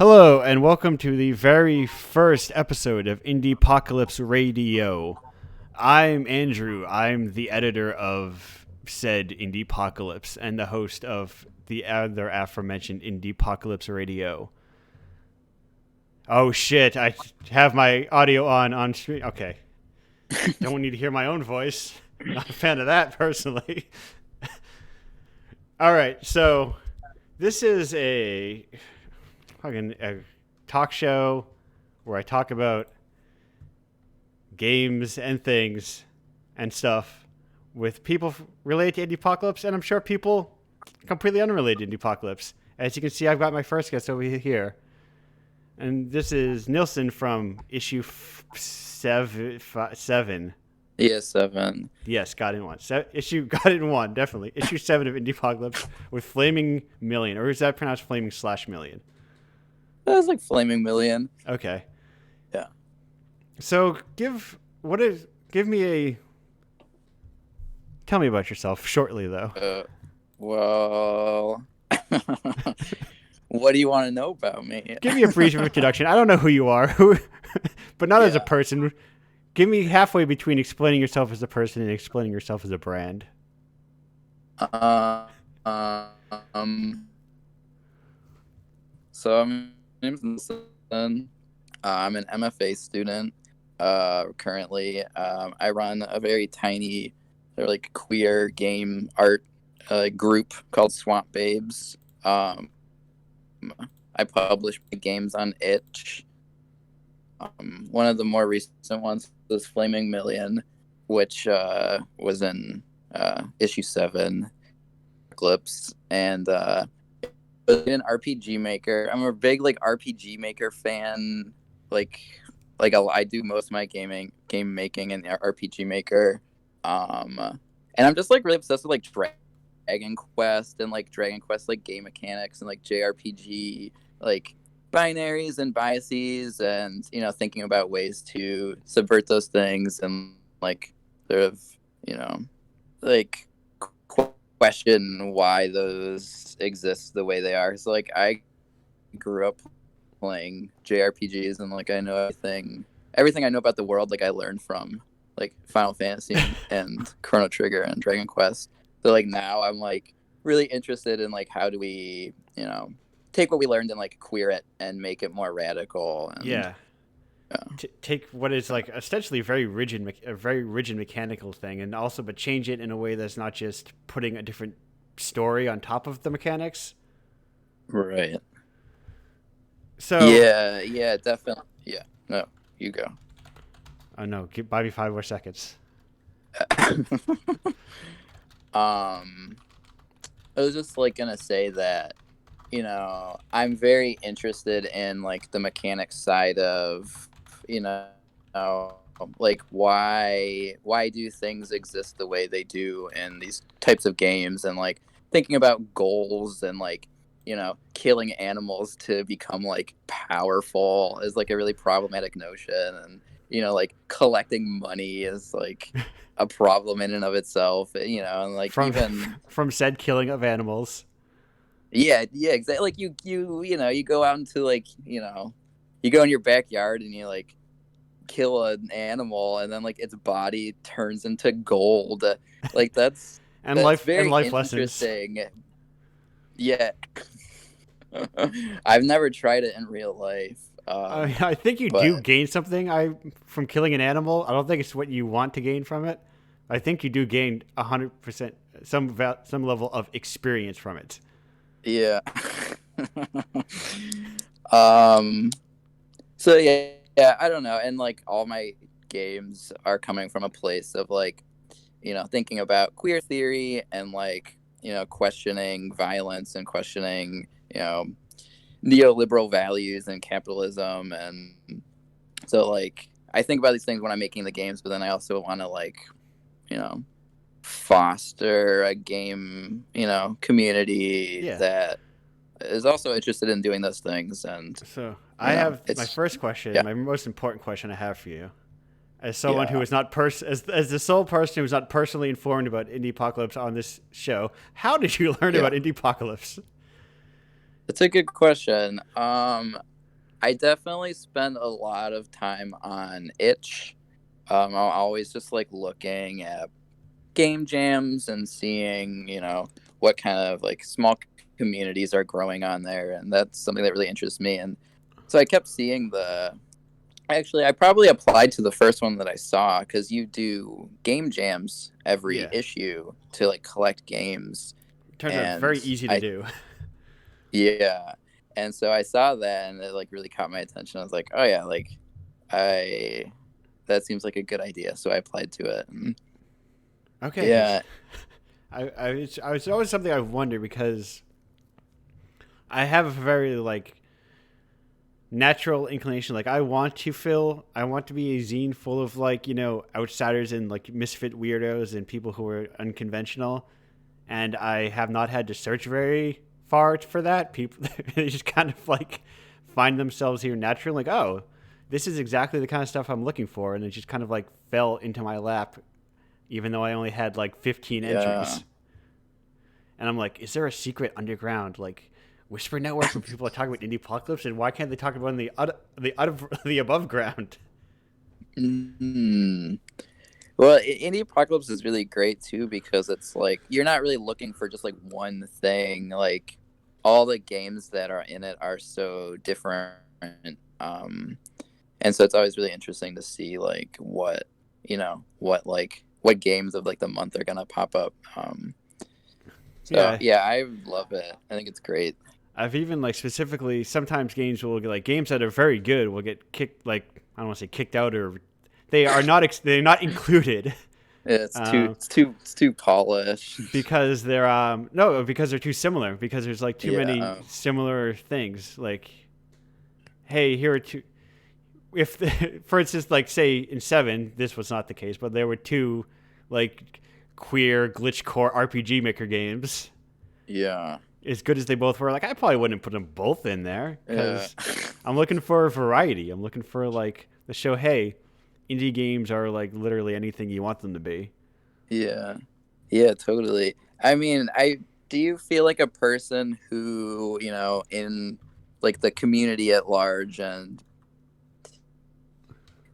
Hello, and welcome to the very first episode of Indiepocalypse Radio. I'm Andrew. I'm the editor of said Indiepocalypse and the host of the other aforementioned Indiepocalypse Radio. Oh shit, I have my audio on stream. Okay. Don't need to hear my own voice. Not a fan of that, personally. All right, so this is a talk show where I talk about games and things and stuff with people related to Indiepocalypse, and I'm sure people completely unrelated to Indiepocalypse. As you can see, I've got my first guest over here, and this is Nilson from issue 7. Yeah, 7. Yes, got in one. Got in one, definitely. Issue 7 of Indiepocalypse with Flaming Million, or is that pronounced Flaming/Million? That was like Flaming Million. Okay. Yeah. So tell me about yourself shortly, though. Well, what do you want to know about me? Give me a brief introduction. I don't know who you are, but not as a person. Give me halfway between explaining yourself as a person and explaining yourself as a brand. So my name's Nilson. I'm an MFA student. Currently, I run a very tiny, queer game art group called Swamp Babes. I publish my games on itch. One of the more recent ones was Flaming Million, which was in issue 7, Eclipse, and an RPG Maker. I'm a big RPG Maker fan. I do most of my game making in RPG Maker. And I'm just really obsessed with Dragon Quest and Dragon Quest game mechanics and JRPG binaries and biases, and thinking about ways to subvert those things and question why those exist the way they are. So I grew up playing JRPGs, and I know everything I know about the world I learned from Final Fantasy and Chrono Trigger and Dragon Quest. So now I'm really interested in how do we take what we learned and queer it and make it more radical. And, take what is essentially a very rigid mechanical thing, and also but change it in a way that's not just putting a different story on top of the mechanics. Right. So yeah, definitely. Yeah. No, you go. Oh no, buy me 5 more seconds. I was just gonna say that I'm very interested in the mechanics side of why do things exist the way they do in these types of games, and thinking about goals and killing animals to become powerful is a really problematic notion, and collecting money is a problem in and of itself, and from said killing of animals. Yeah, exactly. You go out into you go in your backyard and you kill an animal, and then its body turns into gold. That's very life interesting. Lessons. Yeah. I've never tried it in real life. I think you do gain something from killing an animal. I don't think it's what you want to gain from it. I think you do gain 100% some level of experience from it. Yeah. So yeah, I don't know. And all my games are coming from a place of thinking about queer theory and questioning violence and questioning, neoliberal values and capitalism. And so I think about these things when I'm making the games, but then I also want to foster a game, community that is also interested in doing those things. And so I have my first question, my most important question I have for you, as someone who is not as the sole person who is not personally informed about Indiepocalypse on this show. How did you learn about Indiepocalypse? It's a good question. I definitely spend a lot of time on itch. I'm always just like looking at game jams and seeing, what kind of like small communities are growing on there, and that's something that really interests me. And so I kept seeing I probably applied to the first one that I saw, because you do game jams every Yeah, issue to like collect games. turns out And very easy to I do. Yeah. And so I saw that, and it like really caught my attention. I was like, oh yeah, like I that seems like a good idea. So I applied to it. And Okay, yeah. I was always something I've wondered because I have a very like natural inclination. Like I want to be a zine full of like outsiders and like misfit weirdos and people who are unconventional, and I have not had to search very far for that. People they just kind of like find themselves here naturally. Like, oh, this is exactly the kind of stuff I'm looking for, and it just kind of like fell into my lap, even though I only had like 15 Yeah. entries. And I'm like, is there a secret underground like whisper network where people are talking about Indiepocalypse, and why can't they talk about it in the above ground? Mm. Well, Indie Apocalypse is really great too, because it's like you're not really looking for just like one thing. Like all the games that are in it are so different. Um, and so it's always really interesting to see like what games of like the month are gonna pop up. So Yeah, yeah, I love it. I think it's great. I've even like specifically sometimes games will get like games that are very good will get kicked like I don't want to say kicked out or they're not included It's too um, it's too it's too polished. because they're no because they're too similar because there's like too many Yeah. similar things like hey here are two if the, for instance like say in 7 this was not the case but there were two like queer glitch core RPG maker games Yeah. as good as they both were, like I probably wouldn't put them both in there Yeah. because I'm looking for variety. I'm looking for like the show. Hey, indie games are like literally anything you want them to be. Yeah. Yeah, totally. I mean, I do you feel like a person who, in like the community at large, and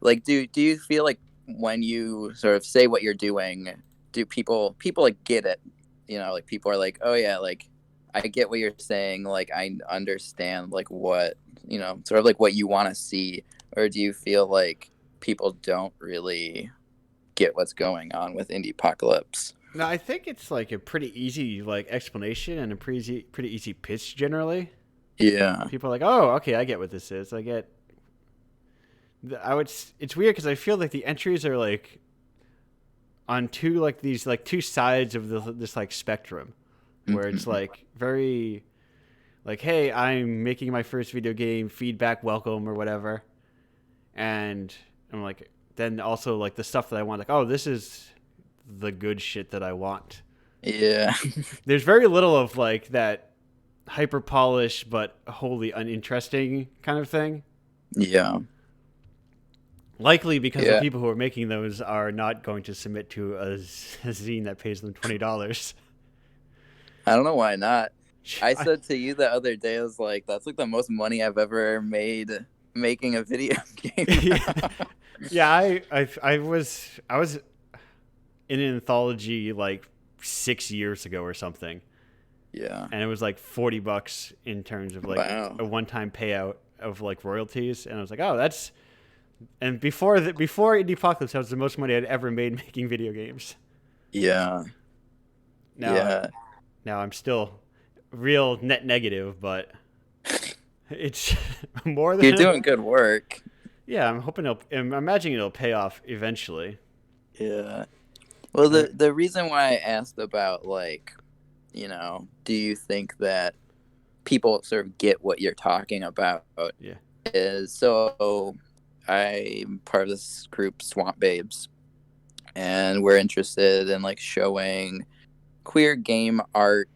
like do you feel like when you sort of say what you're doing, do people like get it? Like people are like, "Oh yeah, like I get what you're saying, like I understand like what, sort of like what you want to see." Or do you feel like people don't really get what's going on with Indie Apocalypse? Now I think it's like a pretty easy like explanation and a pretty easy pitch generally. Yeah. People are like, oh, okay, I get what this is. I get. I would. It's weird because I feel like the entries are like on two sides of this like spectrum, where it's Mhm. like very like, hey, I'm making my first video game, feedback welcome or whatever, and I'm like, then also like the stuff that I want, like, oh, this is the good shit that I want. Yeah. There's very little of like that hyper polished but wholly uninteresting kind of thing. Yeah. Likely because the Yeah. people who are making those are not going to submit to a zine that pays them $20. I don't know why not. I said to you the other day, I was like, that's like the most money I've ever made making a video game. yeah, yeah. I was in an anthology like 6 years ago or something, Yeah. and it was like $40 in terms of like Wow. a one-time payout of like royalties, and I was like, oh, that's. And before Indie Apocalypse, that was the most money I'd ever made making video games. Yeah. Now, Yeah. now I'm still real net negative, but it's more You're than doing good work. yeah. I'm imagining it'll pay off eventually. Yeah. Well, Uh, the reason why I asked about like, do you think that people sort of get what you're talking about yeah, is, so I'm part of this group, Swamp Babes, and we're interested in like showing queer game art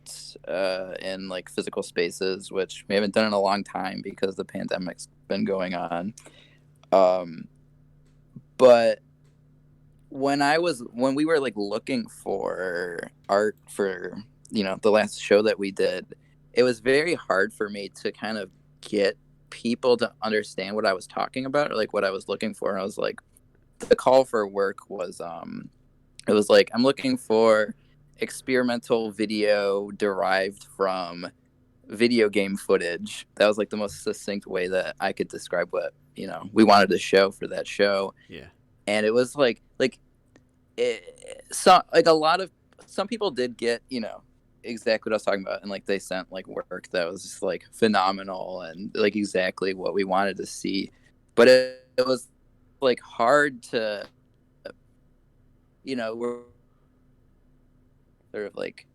in like physical spaces, which we haven't done in a long time because the pandemic's been going on. Um, but when we were like looking for art for the last show that we did, it was very hard for me to kind of get people to understand what I was talking about or like what I was looking for. And I was like, the call for work was it was like, I'm looking for experimental video derived from video game footage. That was like the most succinct way that I could describe what, you know, we wanted to show for that show. Yeah. And it was like so like a lot of some people did get, you know, exactly what I was talking about, and like they sent like work that was just like phenomenal and like exactly what we wanted to see. But it was like hard to, you know, we're sort of like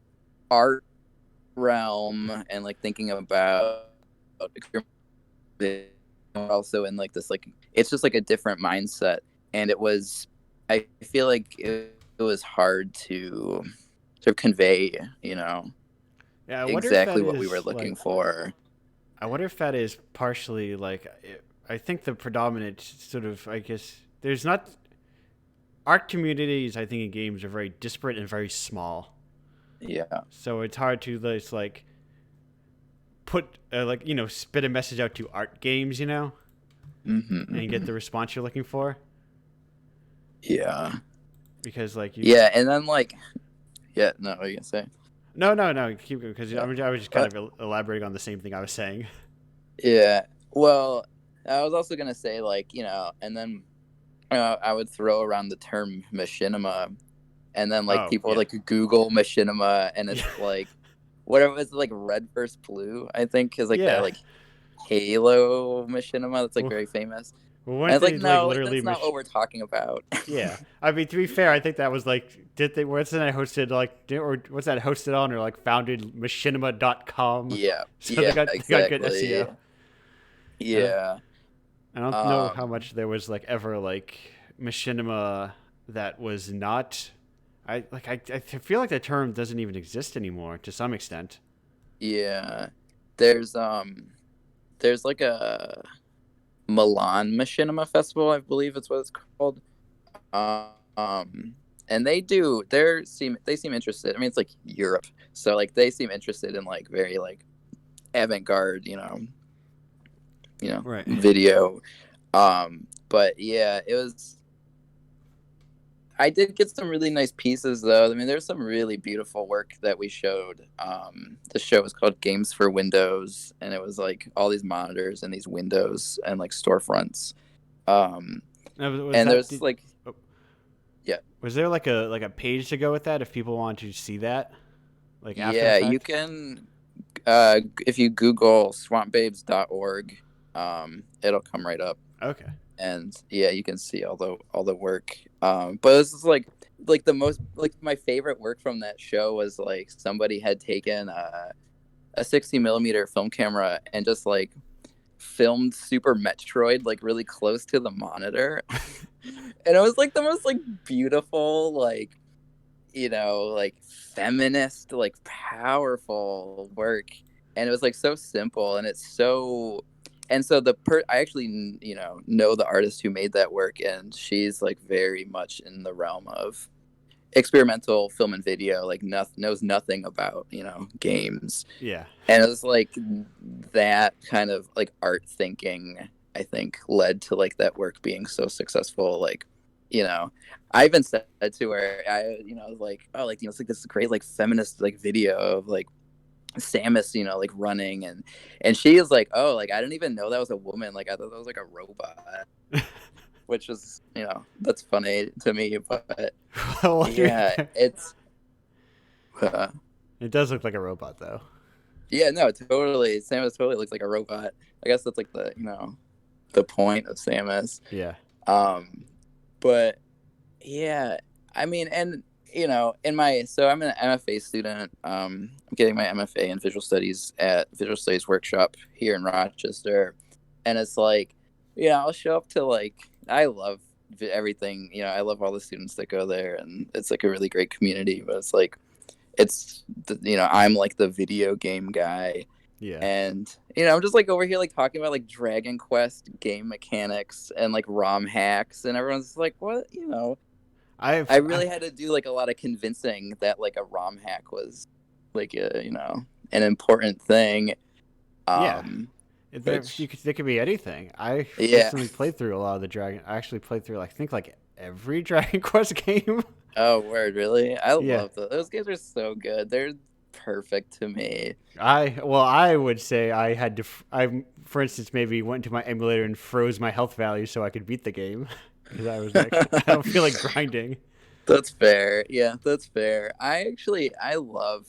art realm and like thinking about also in like this, like it's just like a different mindset. And it was, I feel like it was hard to sort of convey, you know, Yeah, I wonder if that exactly what we were is looking like. for. I wonder if that is partially like. I think the predominant sort of. I guess there's not. Art communities, I think, in games are very disparate and very small. Yeah. So it's hard to just like put like spit a message out to art games, and get the response you're looking for. Yeah. Because like you. Yeah, and then like, yeah, no, what are you gonna say? No, keep going because Yeah. I was just kind of elaborating on the same thing I was saying. Yeah. Well, I was also gonna say like, you know, and then I would throw around the term machinima, and then like Oh people would yeah. like Google machinima, and Yeah. it's like whatever it's like red versus blue, I think is like that Yeah. like Halo machinima that's like Well, very famous. And weren't it's like they like no, like literally that's not what we're talking about. Yeah, I mean to be fair, I think that was like did they what's that hosted or what's that hosted on or like founded machinima.com, Yeah. so Yeah, they got good exactly. SEO. And Yeah. I don't know how Um much there was like ever like machinima that was not. I feel like the term doesn't even exist anymore to some extent. yeah. There's there's like a Milan Machinima Festival, I believe it's what it's called. And they seem interested. I mean, it's like Europe, so like they seem interested in like very like avant-garde, Right. video. But yeah, it was. I did get some really nice pieces though. I mean, there's some really beautiful work that we showed. The show was called Games for Windows, and it was like all these monitors and these windows and like storefronts. Um, Now, was and that there's like, yeah, was there like a page to go with that if people wanted to see that like after the yeah, you fact? can. If you Google swampbabes.org, it'll come right up. Okay. And yeah, you can see all the work. But this is like the most like my favorite work from that show was like somebody had taken a 60 millimeter film camera and just like filmed Super Metroid like really close to the monitor, and it was like the most like beautiful like like feminist like powerful work, and it was like so simple and it's so. And so I actually know the artist who made that work, and she's like very much in the realm of experimental film and video, like knows nothing about games. Yeah. And it was like that kind of like art thinking, I think, led to like that work being so successful. Like I even said to her, I was like, oh, like it's like this great like feminist like video of like Samus, like running, and she is like, oh, like I didn't even know that was a woman. Like I thought that was like a robot, which was that's funny to me. But Well, yeah, it's it does look like a robot though. yeah, no, totally. Samus totally looks like a robot. I guess that's like the the point of Samus. Yeah. But yeah, I mean, and I'm an MFA student. I'm getting my MFA in visual studies at Visual Studies Workshop here in Rochester, and it's like, I'll show up to like I love everything. I love all the students that go there, and it's like a really great community. But it's like I'm like the video game guy. Yeah. And I'm just like over here like talking about like Dragon Quest game mechanics and like ROM hacks, and everyone's like, what? I really had to do like a lot of convincing that like a ROM hack was like an important thing. Yeah. which They could be anything. I yeah. recently played through a lot of the Dragon. I actually played through, like, I think, like every Dragon Quest game. Oh, word, really? I Yeah, love those. Those games are so good. They're perfect to me. I would say I had to. I, for instance, maybe went to my emulator and froze my health value so I could beat the game because I was like, I don't feel like grinding. That's fair. Yeah, that's fair. I love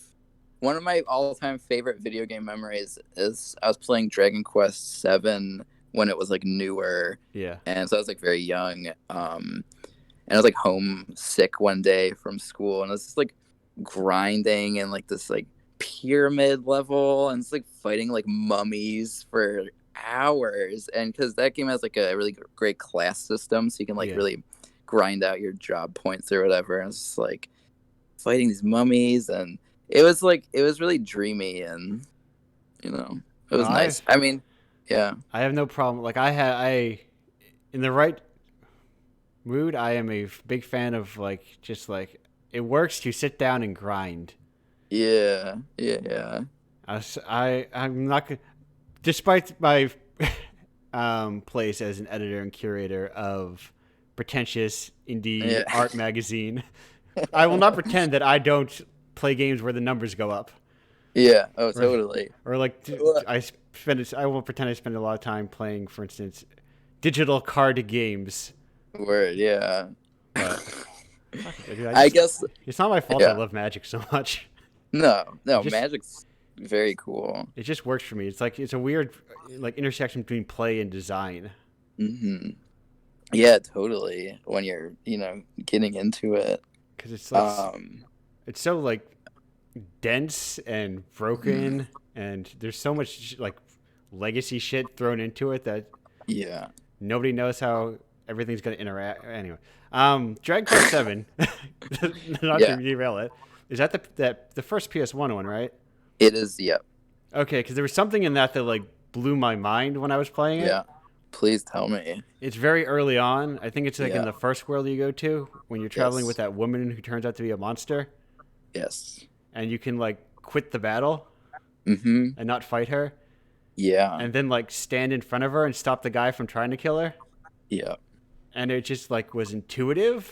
one of my all-time favorite video game memories is I was playing Dragon Quest 7 when it was like newer, Yeah, and so I was like very young. And I was like homesick one day from school, and I was just like grinding and like this like pyramid level, and it's like fighting like mummies for hours. And because that game has like a really great class system, so you can like yeah. really grind out your job points or whatever. And I was just like fighting these mummies, and it was really dreamy, and you know it No, was nice. I mean, yeah, I have no problem. Like I in the right mood, I am a big fan of like just like it works to sit down and grind. yeah, yeah, yeah, I'm not gonna, despite my place as an editor and curator of pretentious indie yeah. art magazine, I will not pretend that I don't play games where the numbers go up. Yeah. Oh, Or, totally. or like I won't pretend I spend a lot of time playing, for instance, digital card games. Word. Yeah. But fuck it, dude, I guess. it's not my fault I Yeah. love Magic so much. No. It No. just Magic's very cool. it just works for me. It's like it's a weird like intersection between play and design Hmm. Yeah. Totally. When you're getting into it. because Um. it's so like dense and mhm, broken, and there's so much like legacy shit thrown into it that Yeah. nobody knows how everything's going to interact. Anyway, Dragon Quest Seven, not to Yeah. derail it, is that the first PS1 one, right? It is. Yep. Okay, because there was something in that that like blew my mind when I was playing it. Yeah. Please tell me. It's very early on. I think it's like in Yeah. the first world you go to when you're traveling with Yes. that woman who turns out to be a monster, Yes. and you can like quit the battle Mm-hmm. and not fight her, Yeah. and then like stand in front of her and stop the guy from trying to kill her. Yeah. And it just like was intuitive,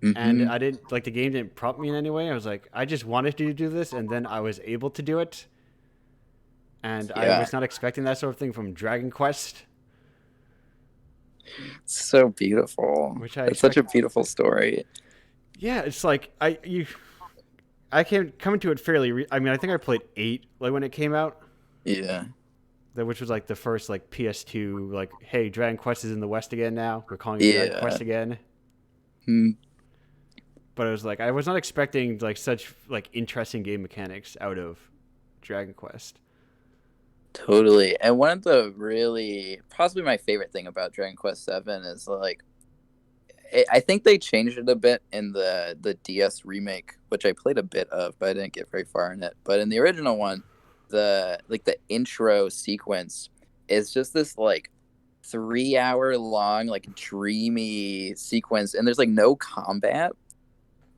and Mm-hmm. I didn't like the game didn't prompt me in any way. I was like, I just wanted to do this, and then I was able to do it. And I Yeah. was not expecting that sort of thing from Dragon Quest, So beautiful. which I It's such expect. a beautiful story. Yeah, it's like I came coming to it fairly. I mean, I think I played 8 like when it came out, Yeah. which was like the first like PS2 like, hey, Dragon Quest is in the West again now. We're calling it Dragon Yeah. Quest again. Hmm. But I was like, I was not expecting like such like interesting game mechanics out of Dragon Quest. Totally. And one of the really possibly my favorite thing about Dragon Quest 7 is like I think they changed it a bit in the DS remake, which I played a bit of, but I didn't get very far in it. But in the original one, the intro sequence is just this like 3 hour long like dreamy sequence, and there's like no combat.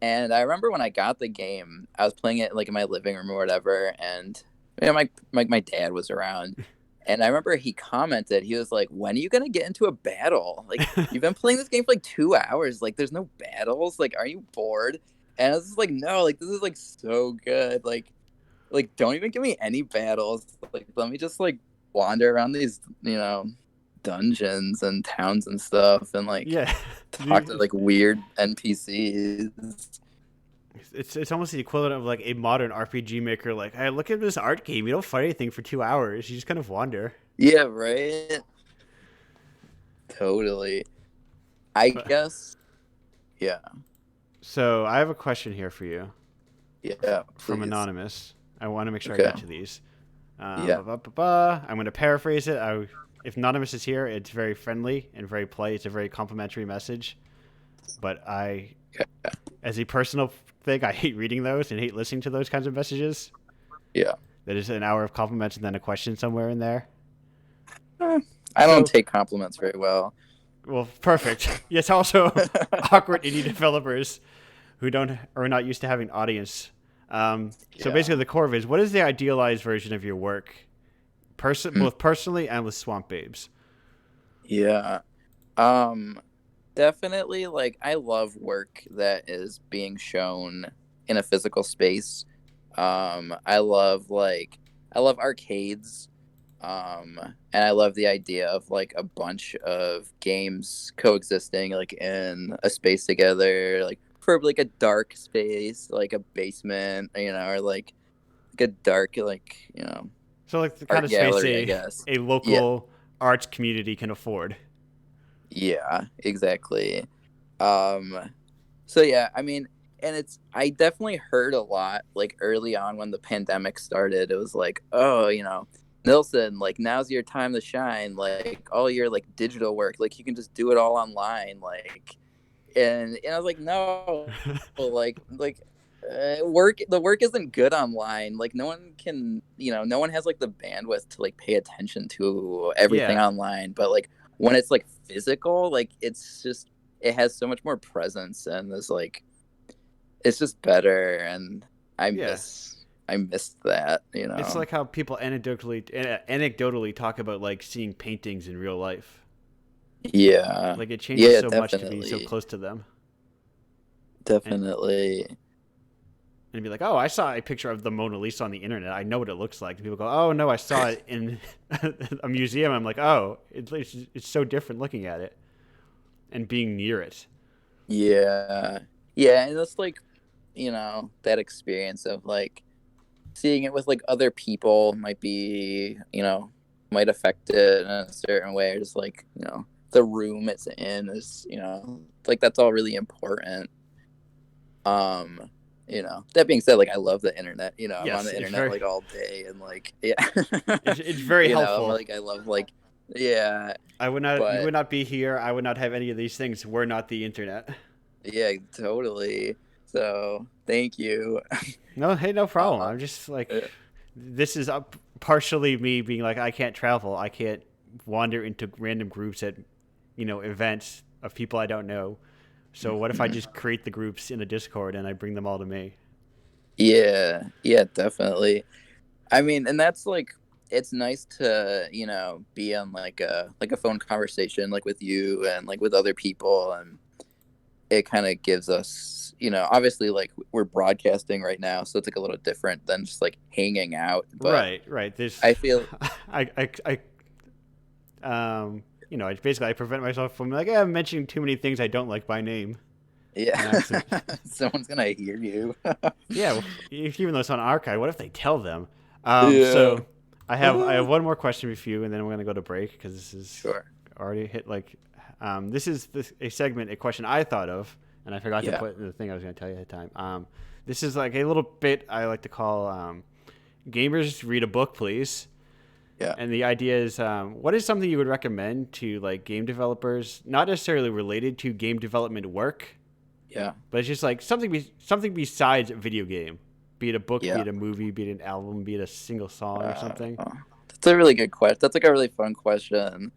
And I remember when I got the game, I was playing it like in my living room or whatever, and my dad was around, and I remember he commented, he was like, "When are you gonna get into a battle? Like you've been playing this game for like 2 hours, like there's no battles, like are you bored?" And I was just like, "No, like this is like so good, like don't even give me any battles, like let me just like wander around these dungeons and towns and stuff, and like Yeah, talk to like weird NPCs." it's almost the equivalent of like a modern RPG maker. Like, hey, look at this art game. You don't fight anything for 2 hours. You just kind of wander. Yeah, right. Totally. I But, guess. Yeah. so I have a question here for you Yeah. from Please. anonymous. I want to make sure I Okay. get to these. Yeah. I'm going to paraphrase it. If anonymous is here, it's very friendly and very polite. It's a very complimentary message. But Okay. as a personal thing, I hate reading those and hate listening to those kinds of messages. Yeah. That is an hour of compliments and then a question somewhere in there. I don't So, take compliments very well. well, perfect. Yes, also awkward indie developers who don't are not used to having audience. So Yeah. basically, the core of it is, what is the idealized version of your work both personally and with Swamp Babes. Yeah. Definitely, like, I love work that is being shown in a physical space. I love arcades. And I love the idea of like a bunch of games coexisting like in a space together, like preferably like a dark space, like a basement, or like a dark, So like the kind art of space gallery, I guess. a Yeah, local arts community can afford. yeah, exactly. Um, so yeah, I mean, and I definitely heard a lot like early on when the pandemic started. It was like, oh, Nilson, like now's your time to shine. Like all your like digital work, like you can just do it all online. Like, and I was like, no, work. The work isn't good online. Like no one can, no one has like the bandwidth to like pay attention to everything Yeah, online. But like when it's like physical, like it has so much more presence and there's like it's just better, and yeah. I missed that, It's like how people anecdotally talk about like seeing paintings in real life. Yeah, Like it changes yeah, so much to be so definitely, close to them. And definitely. and be like, oh, I saw a picture of the Mona Lisa on the internet. I know what it looks like. And people go, oh no, I saw it in a museum. I'm like, oh, it's so different looking at it and being near it. Yeah, yeah, and it's like that experience of like seeing it with like other people might be might affect it in a certain way. Just like the room it's in is like that's all really important. Um, that being said, like I love the internet. I'm on Yes, the it's internet very like all day and like yeah. it's very I'm helpful. like I love like yeah, I would not You but would not be here. I would not have any of these things were not the internet. yeah, totally. So thank you. No, hey, no problem. Uh, I'm just like, uh, this is partially me being like, I can't travel. I can't wander into random groups at, events of people I don't know. So what if I just create the groups in a Discord and I bring them all to me? yeah, yeah, definitely. I mean, and that's like it's nice to be on like a phone conversation like with you and like with other people, and it kind of gives us obviously like we're broadcasting right now, so it's like a little different than just like hanging out, but Right, right. I feel I basically I prevent myself from like, I'm mentioning too many things I don't like by name on yeah. accident. Someone's gonna hear you. Yeah, well, even though it's on archive, what if they tell them? Yeah. So I have one more question for you, and then we're gonna go to break because this is Sure. already hit like a segment, a question I thought of, and I forgot to Yeah. put in the thing I was gonna tell you ahead of time. This is like a little bit I like to call gamers read a book, please. Yeah. And the idea is, what is something you would recommend to like game developers, not necessarily related to game development work, Yeah. but it's just like something besides a video game, be it a book, be Yeah. it a movie, be it an album, be it a single song or something. That's a really good question. That's like a really fun question.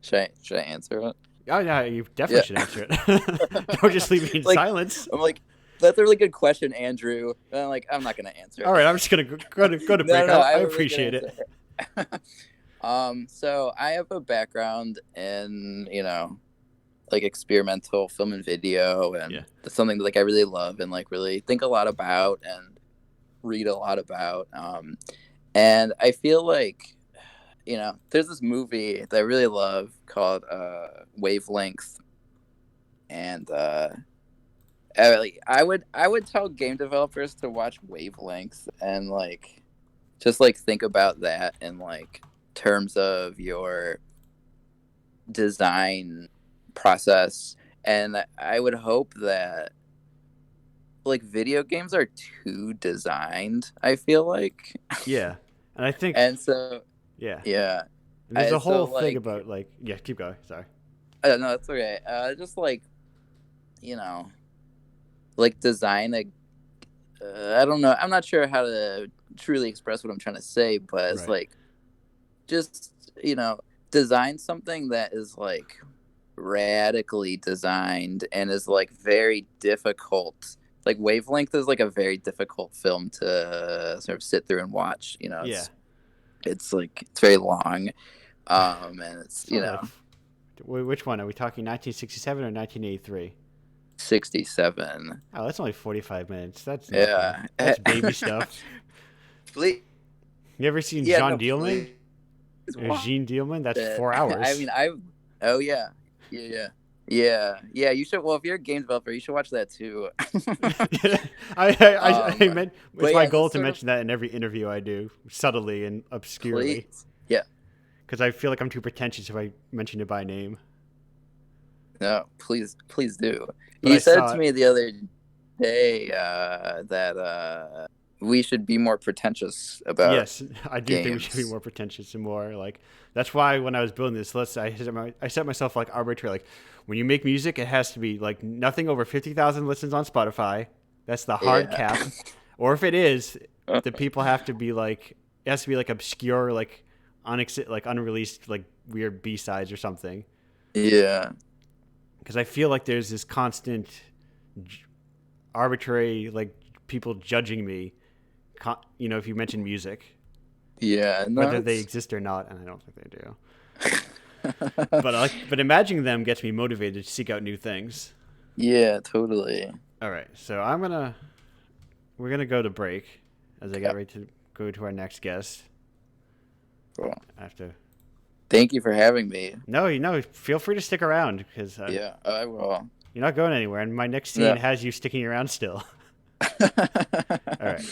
Should I answer it? Oh yeah, you definitely Yeah. should answer it. Don't just leave me in Like silence. I'm like, that's a really good question, Andrew. And I'm not gonna answer All it. right, I'm just gonna go to No, break. no, I I have a really good appreciate answer. it. So I have a background in, like experimental film and video, Yeah, and that's something that like I really love and like really think a lot about and read a lot about. And I feel like, there's this movie that I really love called Wavelength, and I would tell game developers to watch Wavelength and like just like think about that in like terms of your design process, and I would hope that like video games are too designed, I feel like. yeah, and I think And so yeah, yeah, and there's a so whole thing like about like yeah, keep going. Sorry. I don't know, that's okay. Just like you know like design a I don't know, I'm not sure how to truly express what I'm trying to say, but it's Right. like just design something that is like radically designed and is like very difficult like Wavelength is like a very difficult film to sort of sit through and watch. You know, Yeah. it's like it's very long, and it's It's only like, which one are we talking? 1967 or 1983? 67. Oh, that's only 45 minutes. That's nothing. Yeah. That's baby stuff. Please, You ever seen yeah, Jean no, Dielman? please Or watch Jean Dielman? That's it. 4 hours. I mean, I. Oh yeah, yeah. You should. Well, if you're a game developer, you should watch that too. I um, meant but it's my yeah, goal this to sort of mention that in every interview I do, subtly and obscurely, please, yeah, because I feel like I'm too pretentious if I mention it by name. no, please do. But You I said saw to it. me the other day that we should be more pretentious about Yes, I do think we should be games. more pretentious and more like. That's why when I was building this list, I set myself like arbitrary. Like when you make music, it has to be like nothing over 50,000 listens on Spotify. That's the hard Yeah. cap. Or if it is, the people have to be like it has to be like obscure, like like unreleased, like weird B sides or something. Yeah. Because I feel like there's this constant arbitrary like people judging me. If you mention music, Yeah. No, whether they it's exist or not, and I don't think they do. But imagining them gets me motivated to seek out new things. yeah, totally. All right, so we're gonna go to break as I Okay. get ready to go to our next guest. Cool. I have to. Thank you for having me. No, feel free to stick around because Yeah, I will. you're not going anywhere, and my next scene No. has you sticking around still. All right.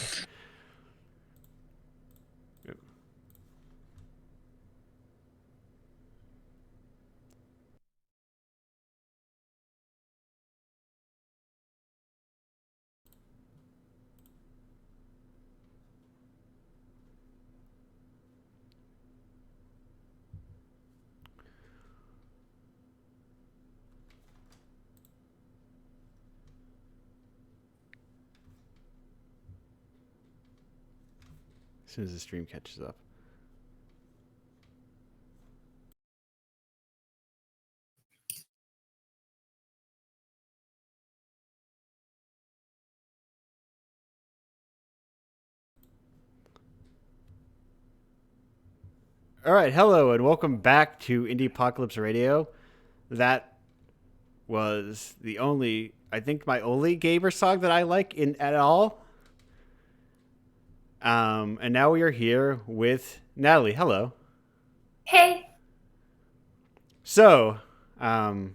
As soon as the stream catches up. All right, hello and welcome back to Indiepocalypse Radio. That was I think, my only gamer song that I like in at all. And now we are here with Natalie. Hello. Hey, So, um,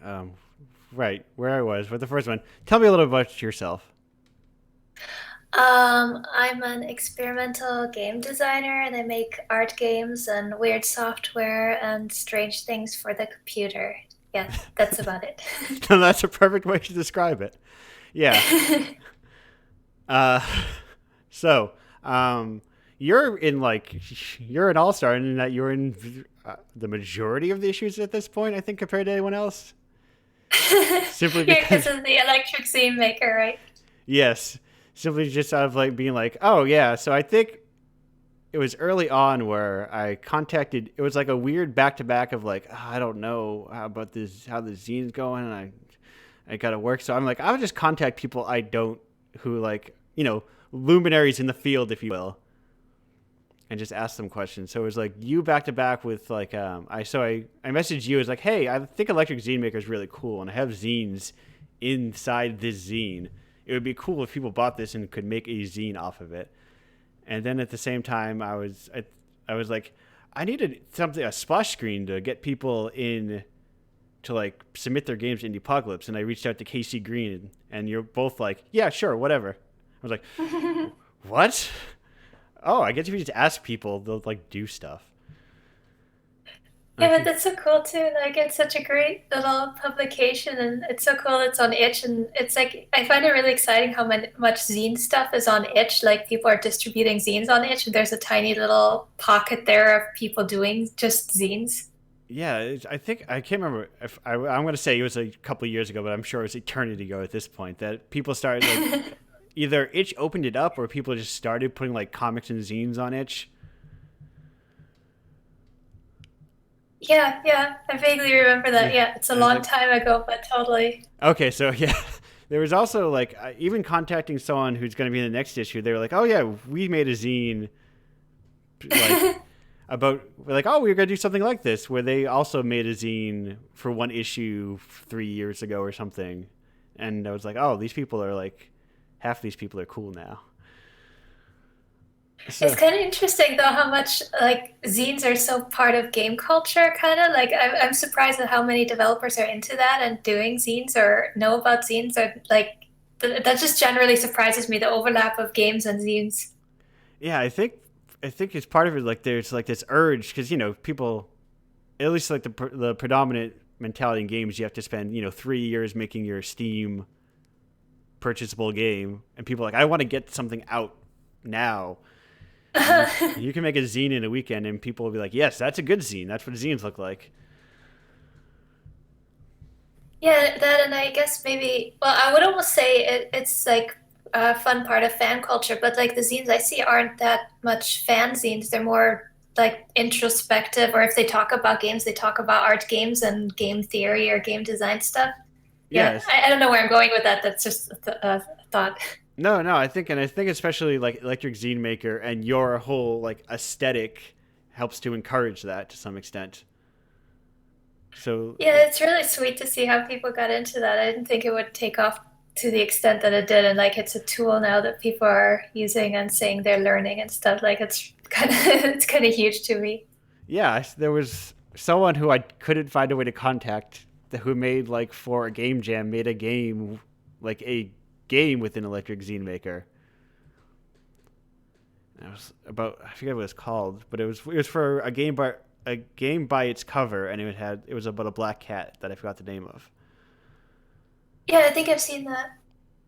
um, right where I was with the first one. Tell me a little about yourself. I'm an experimental game designer and I make art games and weird software and strange things for the computer. Yeah, that's about it. That's a perfect way to describe it. Yeah. Uh, so, um, you're in like you're an all star in that you're in the majority of the issues at this point. I think compared to anyone else, simply Yeah, because because of the electric scene maker, right? yes, simply just out of like being like, oh yeah. So I think it was early on where I contacted. It was like a weird back to back of like, oh, I don't know about this, how the zine's going, and I got to work. So I'm like, I'll just contact people I don't who like luminaries in the field, if you will, and just ask them questions. So it was like you back to back with like I messaged you as like, hey, I think Electric Zine Maker is really cool, and I have zines inside this zine. It would be cool if people bought this and could make a zine off of it. And then at the same time, I was like, I needed a splash screen to get people in to like submit their games to Indiepocalypse, and I reached out to Casey Green, and you're both like, yeah, sure, whatever. I was like, what? Oh, I guess if you just ask people, they'll like do stuff. Yeah, but that's so cool too. Like, it's such a great little publication, and it's so cool it's on itch. And it's like, I find it really exciting how much zine stuff is on itch. Like, people are distributing zines on itch, and there's a tiny little pocket there of people doing just zines. Yeah, I think I can't remember if I'm going to say it was a couple of years ago, but I'm sure it was eternity ago at this point that people started like either itch opened it up or people just started putting like comics and zines on itch. Yeah, I vaguely remember that. Yeah, Yeah, it's a and it's long like time ago, but totally. okay, so yeah, There was also like even contacting someone who's going to be in the next issue. They were like, "Oh yeah, we made a zine like about like oh we were going to do something like this," where they also made a zine for one issue 3 years ago or something. And I was like, "Oh, these people are like half these people are cool now." So It's kind of interesting though how much like zines are so part of game culture. Kind of like I'm surprised at how many developers are into that and doing zines or know about zines. Or like that just generally surprises me, the overlap of games and zines. yeah, I think it's part of it. Like there's like this urge because people, at least like the predominant mentality in games, you have to spend 3 years making your Steam purchasable game, and people are like I want to get something out now. And you can make a zine in a weekend, and people will be like, "Yes, that's a good zine. That's what zines look like." Yeah, that and I guess maybe, well, I would almost say it's like a fun part of fan culture, but like the zines I see aren't that much fan zines. They're more like introspective, or if they talk about games, they talk about art games and game theory or game design stuff. Yeah, Yes. I don't know where I'm going with that. That's just a thought. No, I think especially like Electric Zine Maker and your whole like aesthetic helps to encourage that to some extent. So Yeah, it's really sweet to see how people got into that. I didn't think it would take off to the extent that it did, and like it's a tool now that people are using and saying they're learning and stuff. Like it's kind of it's kind of huge to me. yeah, there was someone who I couldn't find a way to contact who made like for a game jam made a game like a game with an Electric Zine Maker. And it was about I forget what it's called, but it was for a game by its cover, and it was about a black cat that I forgot the name of. Yeah, I think I've seen that.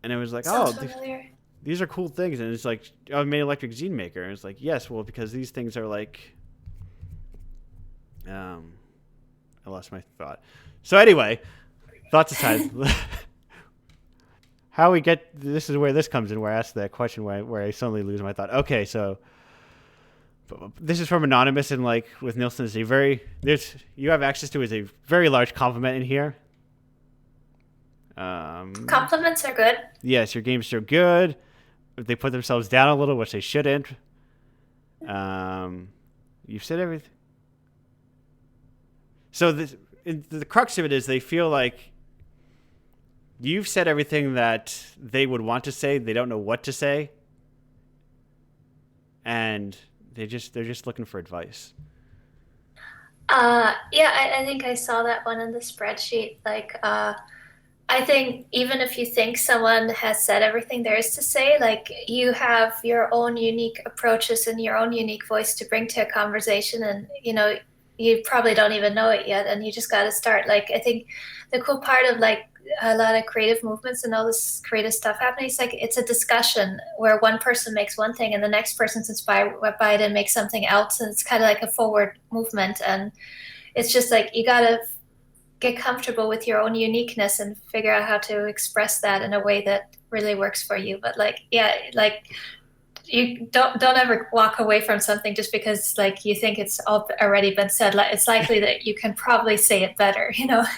And it was like, Sounds oh, familiar. these are cool things, and it's like, oh, I made Electric Zine Maker, and it's like, yes, well, because these things are like, I lost my thought. So anyway, thoughts aside, how we get this is where this comes in, where I ask that question, where I suddenly lose my thought. Okay, so this is from anonymous, and like with Nilson, is a very there's you have access to is a very large compliment in here. Compliments are good. Yes, your games are good. They put themselves down a little, which they shouldn't. You've said everything. So the crux of it is they feel like you've said everything that they would want to say. They don't know what to say, and they're just looking for advice. Yeah, I think I saw that one in the spreadsheet. Like, I think even if you think someone has said everything there is to say, like you have your own unique approaches and your own unique voice to bring to a conversation, and you probably don't even know it yet, and you just got to start. Like, I think the cool part of like a lot of creative movements and all this creative stuff happening, it's like it's a discussion where one person makes one thing and the next person's inspired by it and makes something else, and it's kind of like a forward movement. And it's just like you got to get comfortable with your own uniqueness and figure out how to express that in a way that really works for you. But like, yeah, like you don't ever walk away from something just because like you think it's already been said. Like it's likely that you can probably say it better,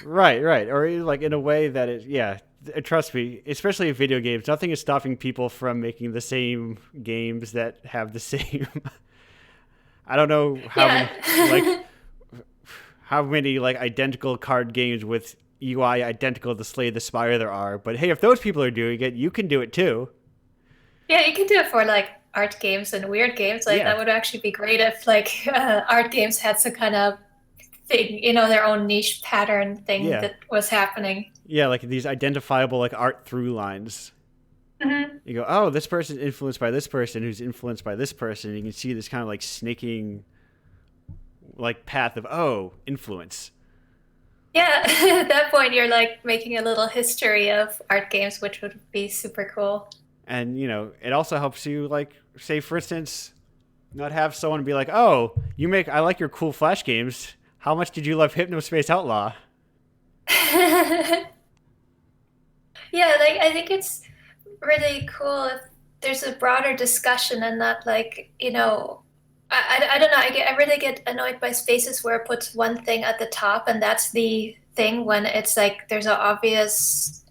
Right, or like in a way that is, yeah. Trust me, especially in video games, nothing is stopping people from making the same games that have the same. I don't know how Yeah. many like identical card games with UI identical to Slay the Spire there are, but hey, if those people are doing it, you can do it too. Yeah, you can do it for like art games and weird games. Like Yeah. that would actually be great if like art games had some kind of thing, their own niche pattern thing Yeah. that was happening. Yeah, like these identifiable like art through lines. Hmm. You go, oh, this person influenced by this person, who's influenced by this person. And you can see this kind of like snaking, like path of influence. Yeah, at that point you're like making a little history of art games, which would be super cool. And it also helps you like say, for instance, not have someone be like, oh, I like your cool Flash games. How much did you love Hypnospace Outlaw? Yeah, like I think it's really cool if there's a broader discussion and not like, I don't know. I really get annoyed by spaces where it puts one thing at the top and that's the thing when it's like there's an obvious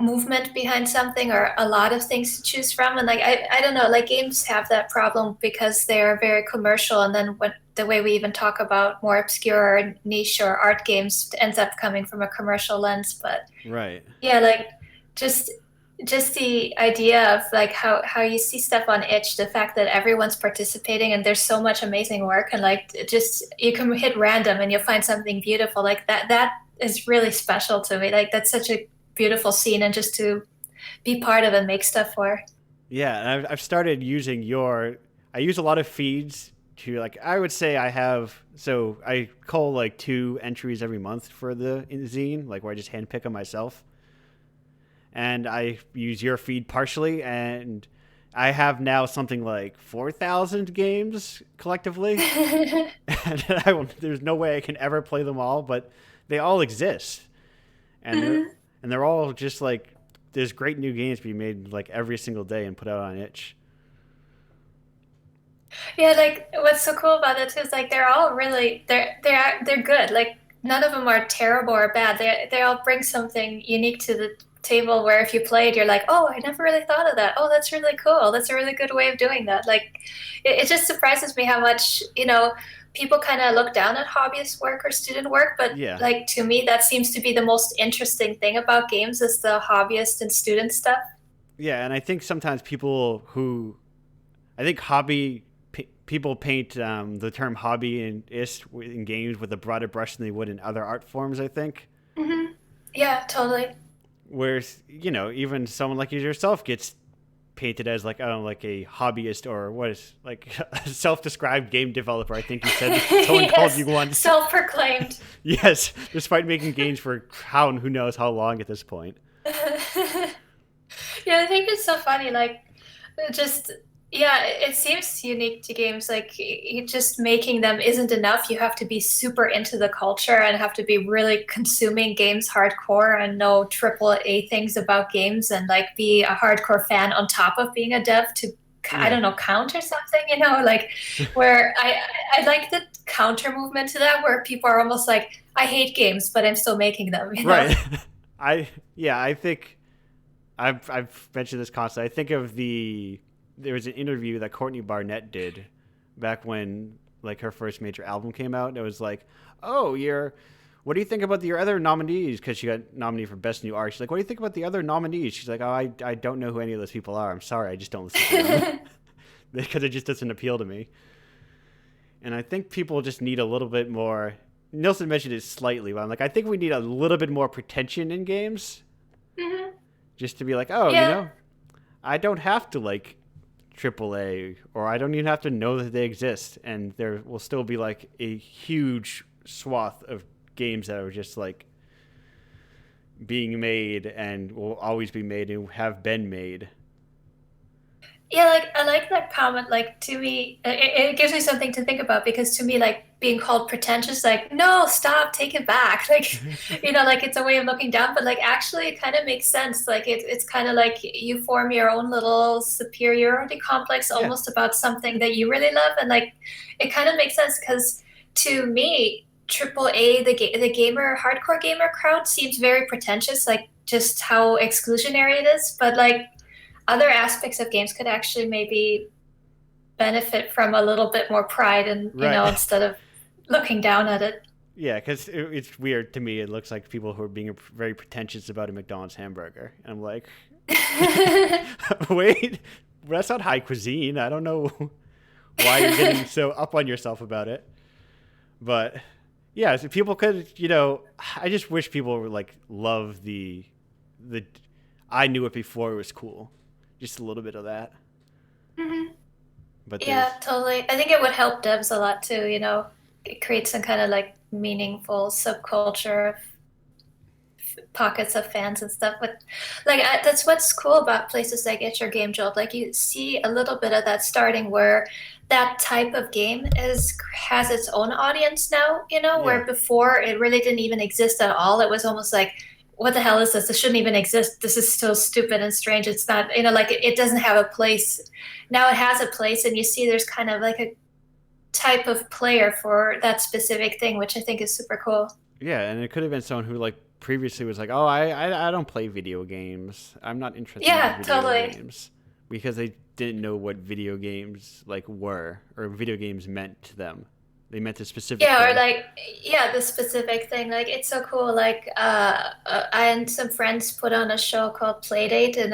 movement behind something or a lot of things to choose from. And like I don't know, like games have that problem because they're very commercial, and then when the way we even talk about more obscure or niche or art games ends up coming from a commercial lens. But Right. yeah, like just just the idea of like how you see stuff on itch, the fact that everyone's participating and there's so much amazing work, and like it just you can hit random and you'll find something beautiful like that is really special to me. Like that's such a beautiful scene, and just to be part of and make stuff for. Yeah, and I've started using your. I use a lot of feeds to like. I would say I have. So I call like 2 entries every month for the zine, like where I just handpick them myself, and I use your feed partially, and I have now something like 4,000 games collectively, and there's no way I can ever play them all, but they all exist, and they're all just like there's great new games being made like every single day and put out on itch. Yeah, like what's so cool about it is like they're all really they're good. Like none of them are terrible or bad. They all bring something unique to the table where if you play it, you're like, oh, I never really thought of that. Oh, that's really cool. That's a really good way of doing that. Like it just surprises me how much, people kind of look down at hobbyist work or student work, but Yeah. like to me that seems to be the most interesting thing about games is the hobbyist and student stuff. Yeah, and I think sometimes people who I think people paint the term hobby and ist in games with a broader brush than they would in other art forms. I think, Yeah, totally. whereas even someone like yourself gets painted as like I don't know, like a hobbyist or what is like a self-described game developer. I think you said someone called Yes, you once. self-proclaimed. Yes, despite making games for how and who knows how long at this point. Yeah, I think it's so funny. Like, just yeah, it seems unique to games. Like, just making them isn't enough. You have to be super into the culture and have to be really consuming games hardcore and know triple A things about games and like be a hardcore fan on top of being a dev to I Yeah. don't know count or something. Like where I like the counter movement to that, where people are almost like, I hate games, but I'm still making them. Right. I think I've mentioned this constantly. I think of there was an interview that Courtney Barnett did back when like her first major album came out. And it was like, oh, what do you think about your other nominees? Because she got nominated for Best New Art. She's like, what do you think about the other nominees? She's like, oh, I don't know who any of those people are. I'm sorry, I just don't listen to them because it just doesn't appeal to me. And I think people just need a little bit more. Nilson mentioned it slightly, but I'm like, I think we need a little bit more pretension in games, just to be like, oh, Yeah. I don't have to like AAA, or I don't even have to know that they exist, and there will still be like a huge swath of games that are just like being made and will always be made and have been made. Yeah, like I like that comment. Like to me, it gives me something to think about because to me, like being called pretentious, like no, stop, take it back. Like, like it's a way of looking down, but like actually, it kind of makes sense. Like it's kind of like you form your own little superiority complex Yeah. almost about something that you really love, and like it kind of makes sense because to me, triple A, the gamer, hardcore gamer crowd seems very pretentious, like just how exclusionary it is, but like other aspects of games could actually maybe benefit from a little bit more pride and Right. instead of looking down at it. Yeah, because it's weird to me. It looks like people who are being very pretentious about a McDonald's hamburger. And I'm like, wait, that's not high cuisine. I don't know why you're getting so up on yourself about it. But yeah, so people could, I just wish people would like love the I knew it before it was cool. Just a little bit of that. But there's Yeah, totally. I think it would help devs a lot too, it creates some kind of like meaningful subculture of pockets of fans and stuff. But like that's what's cool about places like Itch or Game Jolt. Like you see a little bit of that starting where that type of game has its own audience now. Yeah. Where before it really didn't even exist at all. It was almost like, what the hell is this? This shouldn't even exist. This is so stupid and strange. It's not, like it doesn't have a place. Now it has a place, and you see there's kind of like a type of player for that specific thing, which I think is super cool. Yeah, and it could have been someone who like previously was like, "Oh, I don't play video games. I'm not interested in Yeah, video totally. games," because they didn't know what video games like were or video games meant to them. They meant a specific Yeah, or thing. like, yeah, the specific thing. Like, it's so cool. Like, I and some friends put on a show called Playdate, and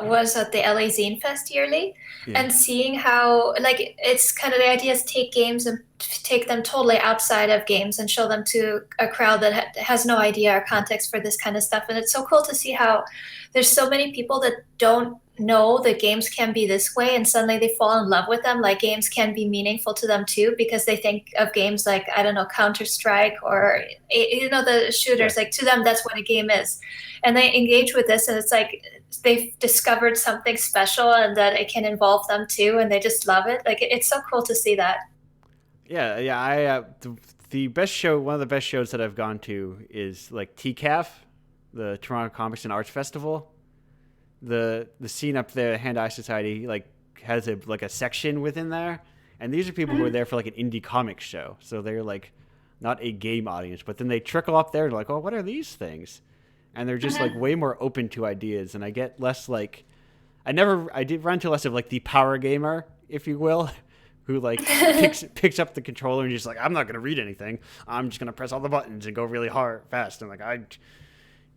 was at the LA Zine Fest yearly. Yeah, And seeing how, like, it's kind of the idea is take games and take them totally outside of games and show them to a crowd that has no idea or context for this kind of stuff. And it's so cool to see how there's so many people that don't know that games can be this way, and suddenly they fall in love with them. Like, games can be meaningful to them too, because they think of games like, I don't know, Counter-Strike, or the yeah, shooters. Like, to them that's what a game is, and they engage with this, and it's like they've discovered something special and that it can involve them too, and they just love it. Like, it's so cool to see that. yeah. The best show, one of the best shows that I've gone to is like TCAF, the Toronto Comics and Arts Festival. The scene up there, Hand Eye Society, like has a section within there, and these are people who are Mhm. there for like an indie comic show, so they're like not a game audience, but then they trickle up there and like, oh, what are these things? And they're just like Mhm. way more open to ideas, and I get less like I did run into less of like the power gamer, if you will, who like picks up the controller and just like, I'm not gonna read anything, I'm just gonna press all the buttons and go really hard fast, and like I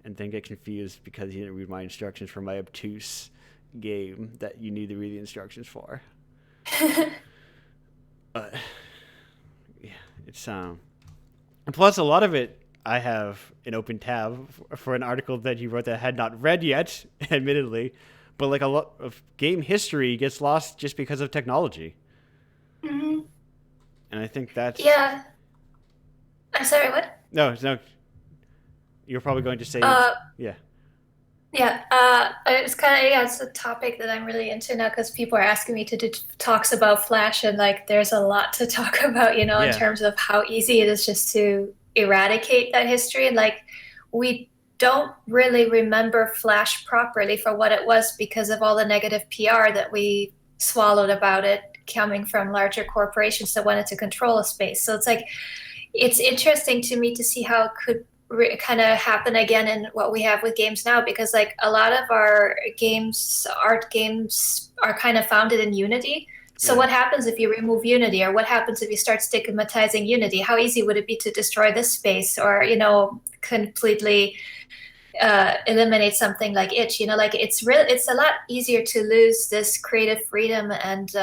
and then get confused because you didn't read my instructions for my obtuse game that you need to read the instructions for. But yeah, it's and plus a lot of it I have an open tab for an article that you wrote that I had not read yet, admittedly, but like a lot of game history gets lost just because of technology, Mhm. and I think that's Yeah. I'm sorry, what? no. You're probably going to say, Uh, yeah, Yeah, it's kind of, yeah, it's a topic that I'm really into now because people are asking me to do talks about Flash, and like there's a lot to talk about, in yeah, terms of how easy it is just to eradicate that history. And like we don't really remember Flash properly for what it was because of all the negative PR that we swallowed about it coming from larger corporations that wanted to control a space. So it's like it's interesting to me to see how it could kind of happen again in what we have with games now, because like a lot of our art games are kind of founded in Unity. So yeah, what happens if you remove Unity, or what happens if you start stigmatizing Unity? How easy would it be to destroy this space, or completely eliminate something like itch? Like it's a lot easier to lose this creative freedom and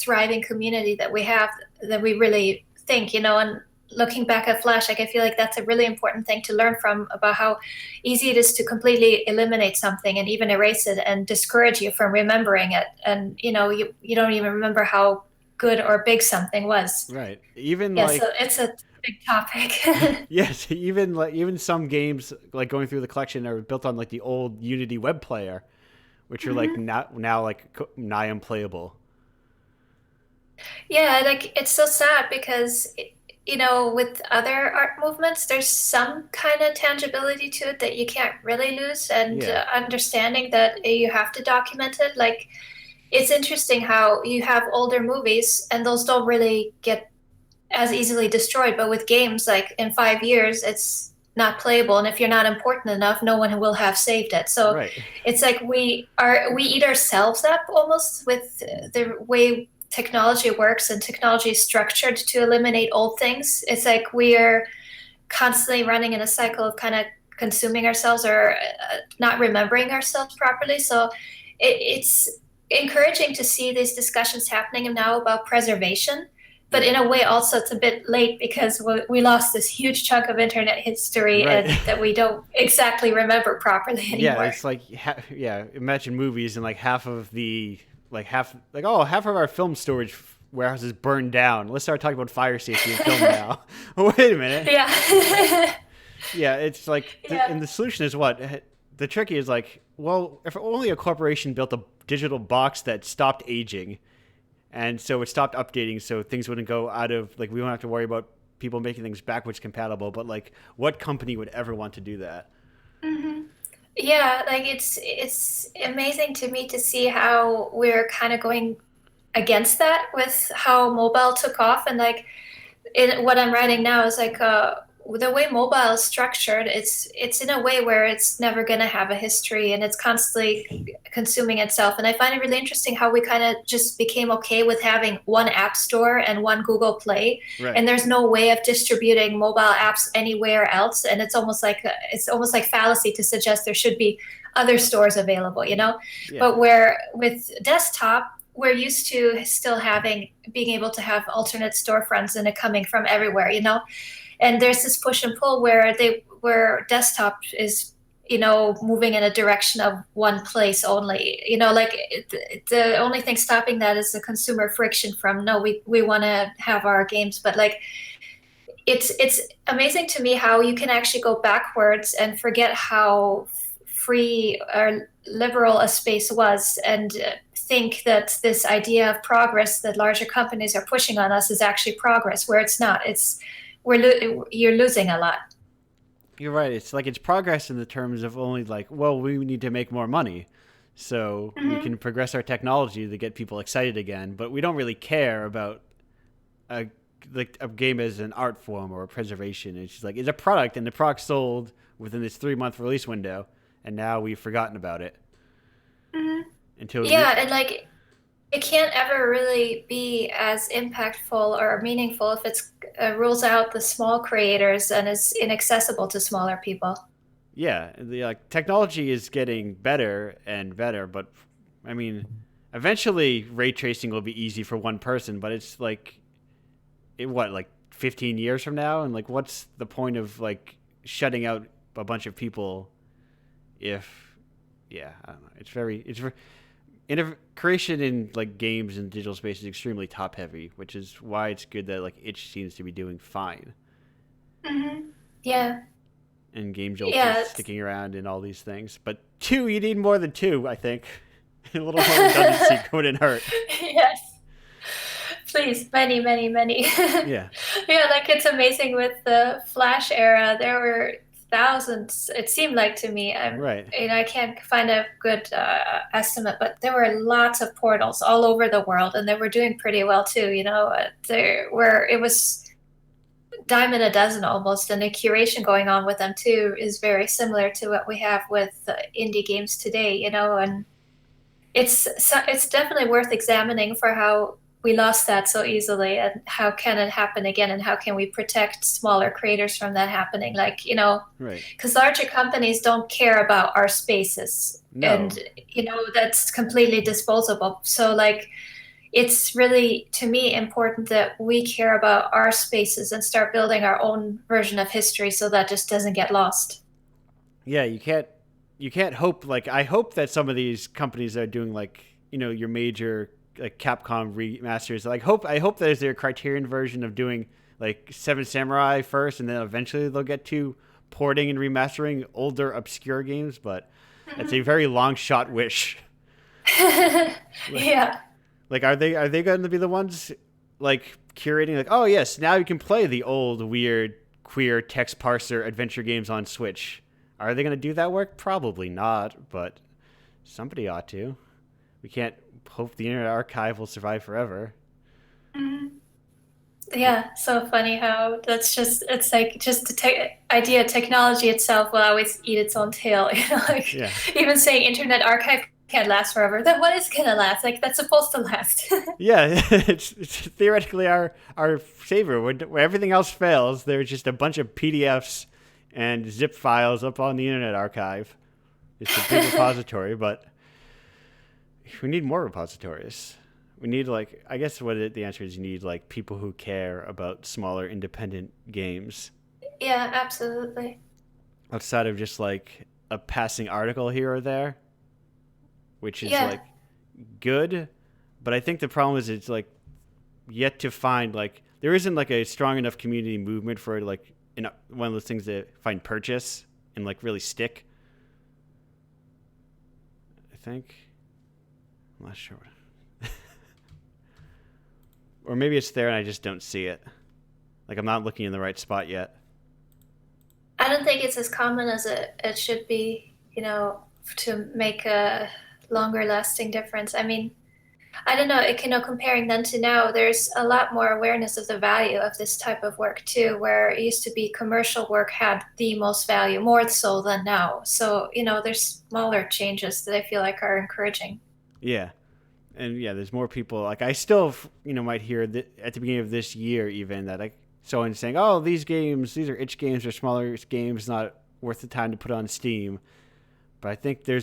thriving community that we have, that we really think. And looking back at Flash, like I feel like that's a really important thing to learn from, about how easy it is to completely eliminate something and even erase it and discourage you from remembering it. And you don't even remember how good or big something was. right. Even Yeah, so like it's a big topic. yes, even some games like going through the collection are built on like the old Unity web player, which are like Mhm. now like nigh unplayable. Yeah, like it's so sad because with other art movements, there's some kind of tangibility to it that you can't really lose, and Yeah, understanding that you have to document it. Like, it's interesting how you have older movies and those don't really get as easily destroyed, but with games, like in 5 years, it's not playable, and if you're not important enough, no one will have saved it. So right. it's like we eat ourselves up almost with the way technology works, and technology is structured to eliminate old things. It's like we are constantly running in a cycle of kind of consuming ourselves, or not remembering ourselves properly. So it's encouraging to see these discussions happening now about preservation. But Yeah, in a way, also, it's a bit late because we lost this huge chunk of internet history, right. and that we don't exactly remember properly Yeah, anymore. it's like yeah. Imagine movies and like half of our film storage warehouses burned down. Let's start talking about fire safety in film now. Wait a minute. Yeah. Yeah, it's like, and Yeah. the solution is what? The trick is like, well, if only a corporation built a digital box that stopped aging, and so it stopped updating, so things wouldn't go out of like we don't have to worry about people making things backwards compatible. But like, what company would ever want to do that? Hmm. Yeah, like it's amazing to me to see how we're kind of going against that with how mobile took off. And like what I'm writing now is like the way mobile is structured, it's in a way where it's never going to have a history and it's constantly consuming itself. And I find it really interesting how we kind of just became okay with having one app store and one Google Play, Right. and there's no way of distributing mobile apps anywhere else. And it's almost like fallacy to suggest there should be other stores available, you know? Yeah. But where with desktop, we're used to still being able to have alternate storefronts and it coming from everywhere, you know? And there's this push and pull where desktop is, you know, moving in a direction of one place only, you know, like the only thing stopping that is the consumer friction from, no, we want to have our games. But like, it's amazing to me how you can actually go backwards and forget how free or liberal a space was, and think that this idea of progress that larger companies are pushing on us is actually progress, where it's not. You're losing a lot. You're right. It's like it's progress in the terms of only like, well, we need to make more money, so we can progress our technology to get people excited again. But we don't really care about a game as an art form or a preservation. It's just like it's a product, and the product sold within this 3-month release window, and now we've forgotten about it. Until and like it can't ever really be as impactful or meaningful if it's rules out the small creators and is inaccessible to smaller people. Yeah, the technology is getting better and better, but I mean, eventually ray tracing will be easy for one person, but it's like, like 15 years from now, and like, what's the point of like shutting out a bunch of people if, yeah, I don't know. It's very creation in like games and digital space is extremely top heavy, which is why it's good that like itch seems to be doing fine. Yeah. And Game Jolt is sticking around in all these things. But you need more than two, I think. A little more redundancy couldn't hurt. Yes. Please, many, many, many. Yeah. Yeah, like it's amazing with the Flash era. There were thousands, it seemed like to me. Right. I can't find a good estimate, but there were lots of portals all over the world, and they were doing pretty well too. You know, it was dime a dozen almost, and the curation going on with them too is very similar to what we have with indie games today. You know, and it's definitely worth examining for how we lost that so easily, and how can it happen again, and how can we protect smaller creators from that happening, like, you know, right, because larger companies don't care about our spaces. No. And you know, that's completely disposable. So like, it's really, to me, important that we care about our spaces and start building our own version of history so that just doesn't get lost. Yeah, you can't hope, like, I hope that some of these companies are doing, like, you know, your major like Capcom remasters. Like, I hope there's their Criterion version of doing like Seven Samurai first, and then eventually they'll get to porting and remastering older obscure games. But it's a very long shot wish. Yeah. Like, are they going to be the ones like curating, like, oh yes, now you can play the old weird queer text parser adventure games on Switch? Are they going to do that work? Probably not, but somebody ought to. We can't hope the Internet Archive will survive forever. Yeah, so funny how it's like just the idea technology itself will always eat its own tail. You know, like even saying Internet Archive can't last forever, then what is gonna last? Like, that's supposed to last. Yeah, it's theoretically our savior. Where everything else fails, there's just a bunch of PDFs and zip files up on the Internet Archive. It's a big repository, but we need more repositories. We need, like, I guess the answer is you need, like, people who care about smaller independent games. Yeah, absolutely. Outside of just, like, a passing article here or there, which is, like, good. But I think the problem is it's, like, yet to find, like, there isn't, like, a strong enough community movement for, like, one of those things that find purchase and, like, really stick. I think. I'm not sure. Or maybe it's there and I just don't see it. Like, I'm not looking in the right spot yet. I don't think it's as common as it should be, you know, to make a longer lasting difference. I mean, I don't know, comparing then to now, there's a lot more awareness of the value of this type of work too, where it used to be commercial work had the most value, more so than now. So, there's smaller changes that I feel like are encouraging. Yeah. And yeah, there's more people. Like I still, might hear that at the beginning of this year, even that like someone saying, "Oh, these are itch games or smaller games, not worth the time to put on Steam." But I think there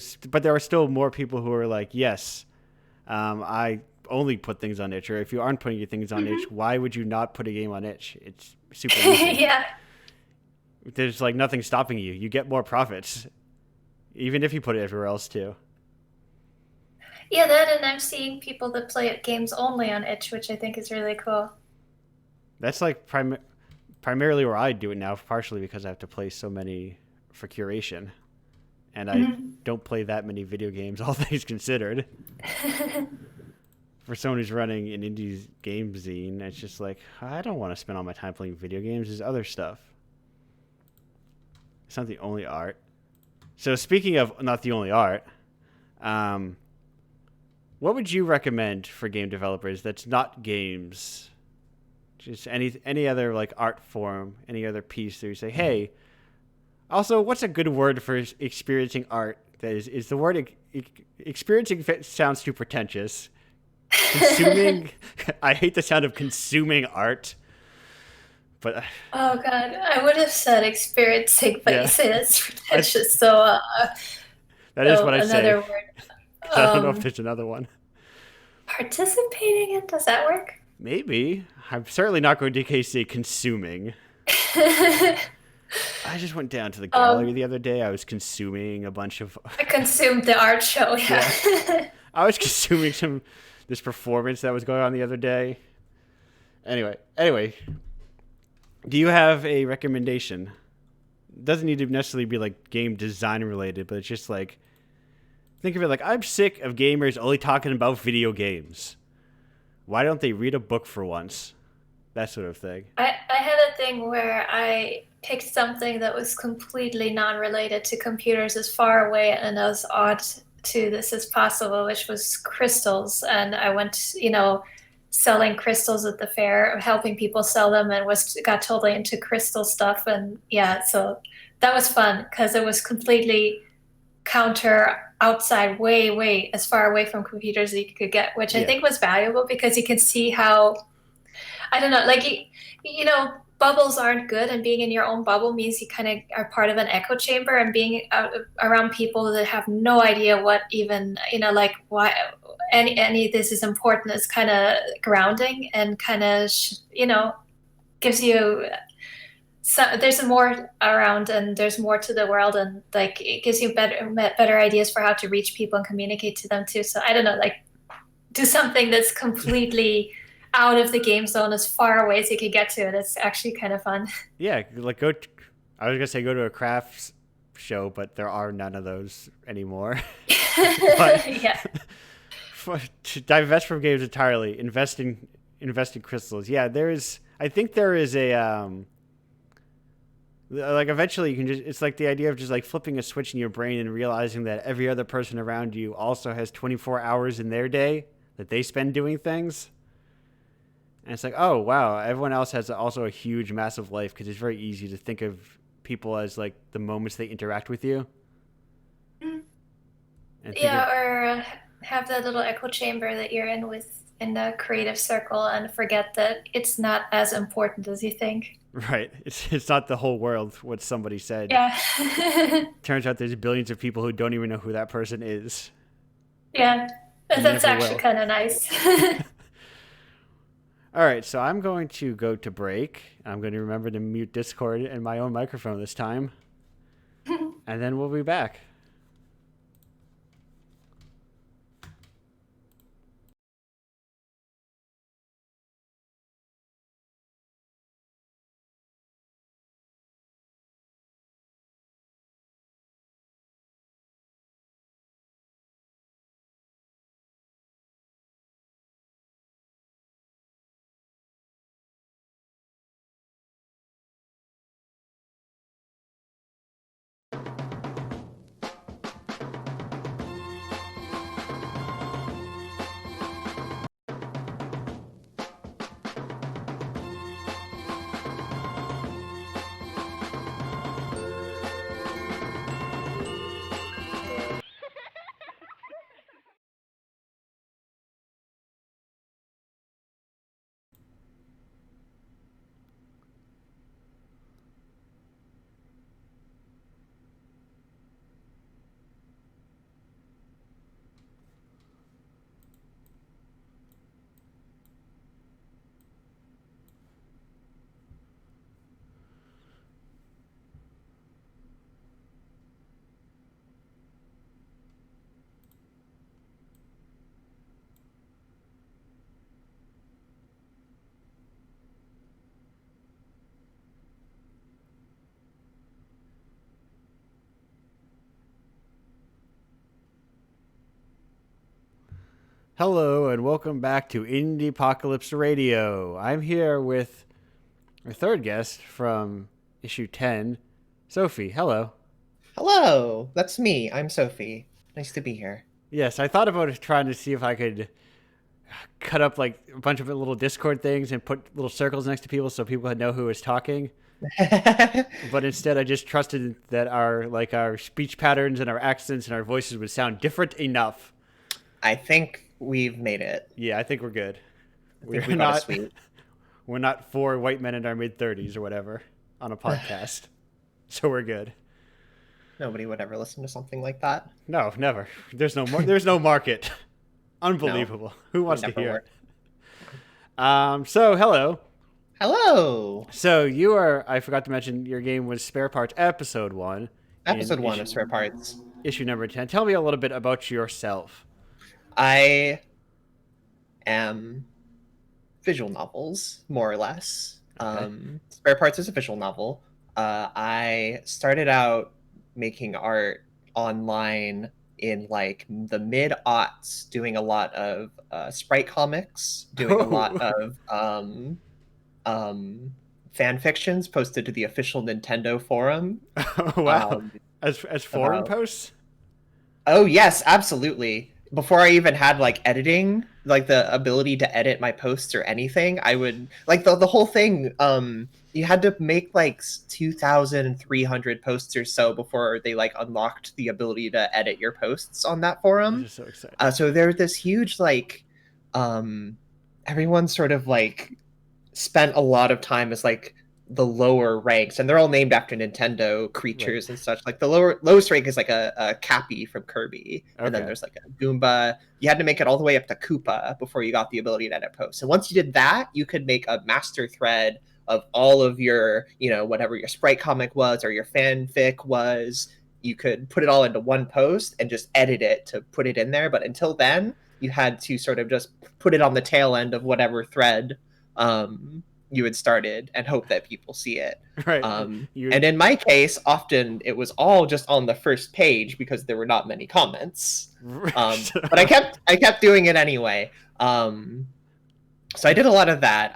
are still more people who are like, "Yes, I only put things on itch." Or if you aren't putting your things on itch, Hmm. why would you not put a game on itch? It's super easy. Yeah. There's like nothing stopping you. You get more profits, even if you put it everywhere else too. Yeah, that, and I'm seeing people that play games only on itch, which I think is really cool. That's like primarily where I do it now, partially because I have to play so many for curation, and I Mhm. don't play that many video games, all things considered. For someone who's running an indie game zine, it's just like I don't want to spend all my time playing video games. There's other stuff. It's not the only art. So speaking of not the only art, um, what would you recommend for game developers that's not games? Just any other like art form, any other piece that you say, hey. Also, what's a good word for experiencing art? That is the word experiencing sounds too pretentious. Consuming, I hate the sound of consuming art, but Oh God, I would have said experiencing, but you yeah, say that's I, pretentious. So, that is oh, what I say. another word. I don't know if Um, there's another one. Participating in, does that work? Maybe. I'm certainly not going to say consuming. I just went down to the gallery um, the other day. I was consuming a bunch of. I consumed the art show. Yeah. Yeah. I was consuming this performance that was going on the other day. Anyway, do you have a recommendation? It doesn't need to necessarily be like game design related, but it's just like think of it like I'm sick of gamers only talking about video games. Why don't they read a book for once? That sort of thing. I had a thing where I picked something that was completely non-related to computers, as far away and as odd to this as possible, which was crystals. And I went, selling crystals at the fair, helping people sell them, and was got totally into crystal stuff. And yeah, so that was fun because it was completely counter outside, way, way as far away from computers as you could get, which I Yeah. think was valuable because you can see how, I don't know, like bubbles aren't good, and being in your own bubble means you kind of are part of an echo chamber, and being around people that have no idea what even, like why any of this is important is kind of grounding and kind of, gives you, so there's more around and there's more to the world, and like it gives you better ideas for how to reach people and communicate to them too. So I don't know, like do something that's completely out of the game zone as far away as you can get to it. It's actually kind of fun. Yeah, like I was gonna say go to a crafts show, but there are none of those anymore. But Yeah. to divest from games entirely, invest in crystals. Yeah, there is. I think there is a like eventually you can just. It's like the idea of just like flipping a switch in your brain and realizing that every other person around you also has 24 hours in their day that they spend doing things. And it's like, oh wow, everyone else has also a huge, massive life because it's very easy to think of people as like the moments they interact with you, and think of Yeah, or have that little echo chamber that you're in with in the creative circle and forget that it's not as important as you think. right. It's not the whole world. What somebody said. Yeah. Turns out there's billions of people who don't even know who that person is, Yeah. and That's never actually will. kind of nice. All right, so I'm going to go to break. I'm going to remember to mute Discord and my own microphone this time, and then we'll be back. Hello and welcome back to Indiepocalypse Radio. I'm here with our third guest from issue 10, Sophie. Hello. Hello, that's me. I'm Sophie. Nice to be here. Yes, I thought about trying to see if I could cut up like a bunch of little Discord things and put little circles next to people so people would know who was talking. But instead, I just trusted that our speech patterns and our accents and our voices would sound different enough. I think we've made it. Yeah, I think we're good. I think we got a sweet. We're not four white men in our mid-30s or whatever on a podcast, so we're good. Nobody would ever listen to something like that. No, never. There's no market. Unbelievable. No, who wants to never hear work. it? So hello. Hello. So I forgot to mention your game was Spare Parts Episode 1. Episode 1 of Spare Parts. Issue number 10. Tell me a little bit about yourself. I am visual novels, more or less. Okay. Spare Parts is a visual novel. I started out making art online in like the mid-aughts, doing a lot of sprite comics, doing a lot of fan fictions posted to the official Nintendo forum. Wow. As forum posts? Oh yes, absolutely. Before I even had like editing, like the ability to edit my posts or anything, I would like the whole thing. You had to make like 2,300 posts or so before they like unlocked the ability to edit your posts on that forum. This is so exciting. So there's this huge like, everyone sort of like spent a lot of time as like the lower ranks, and they're all named after Nintendo creatures and such. Like the lowest rank is like a Cappy from Kirby, and then there's like a Goomba. You had to make it all the way up to Koopa before you got the ability to edit posts. And once you did that, you could make a master thread of all of your, whatever your sprite comic was or your fanfic was. You could put it all into one post and just edit it to put it in there. But until then, you had to sort of just put it on the tail end of whatever thread you had started and hope that people see it. Right. And in my case, often it was all just on the first page because there were not many comments. But I kept doing it anyway. So I did a lot of that.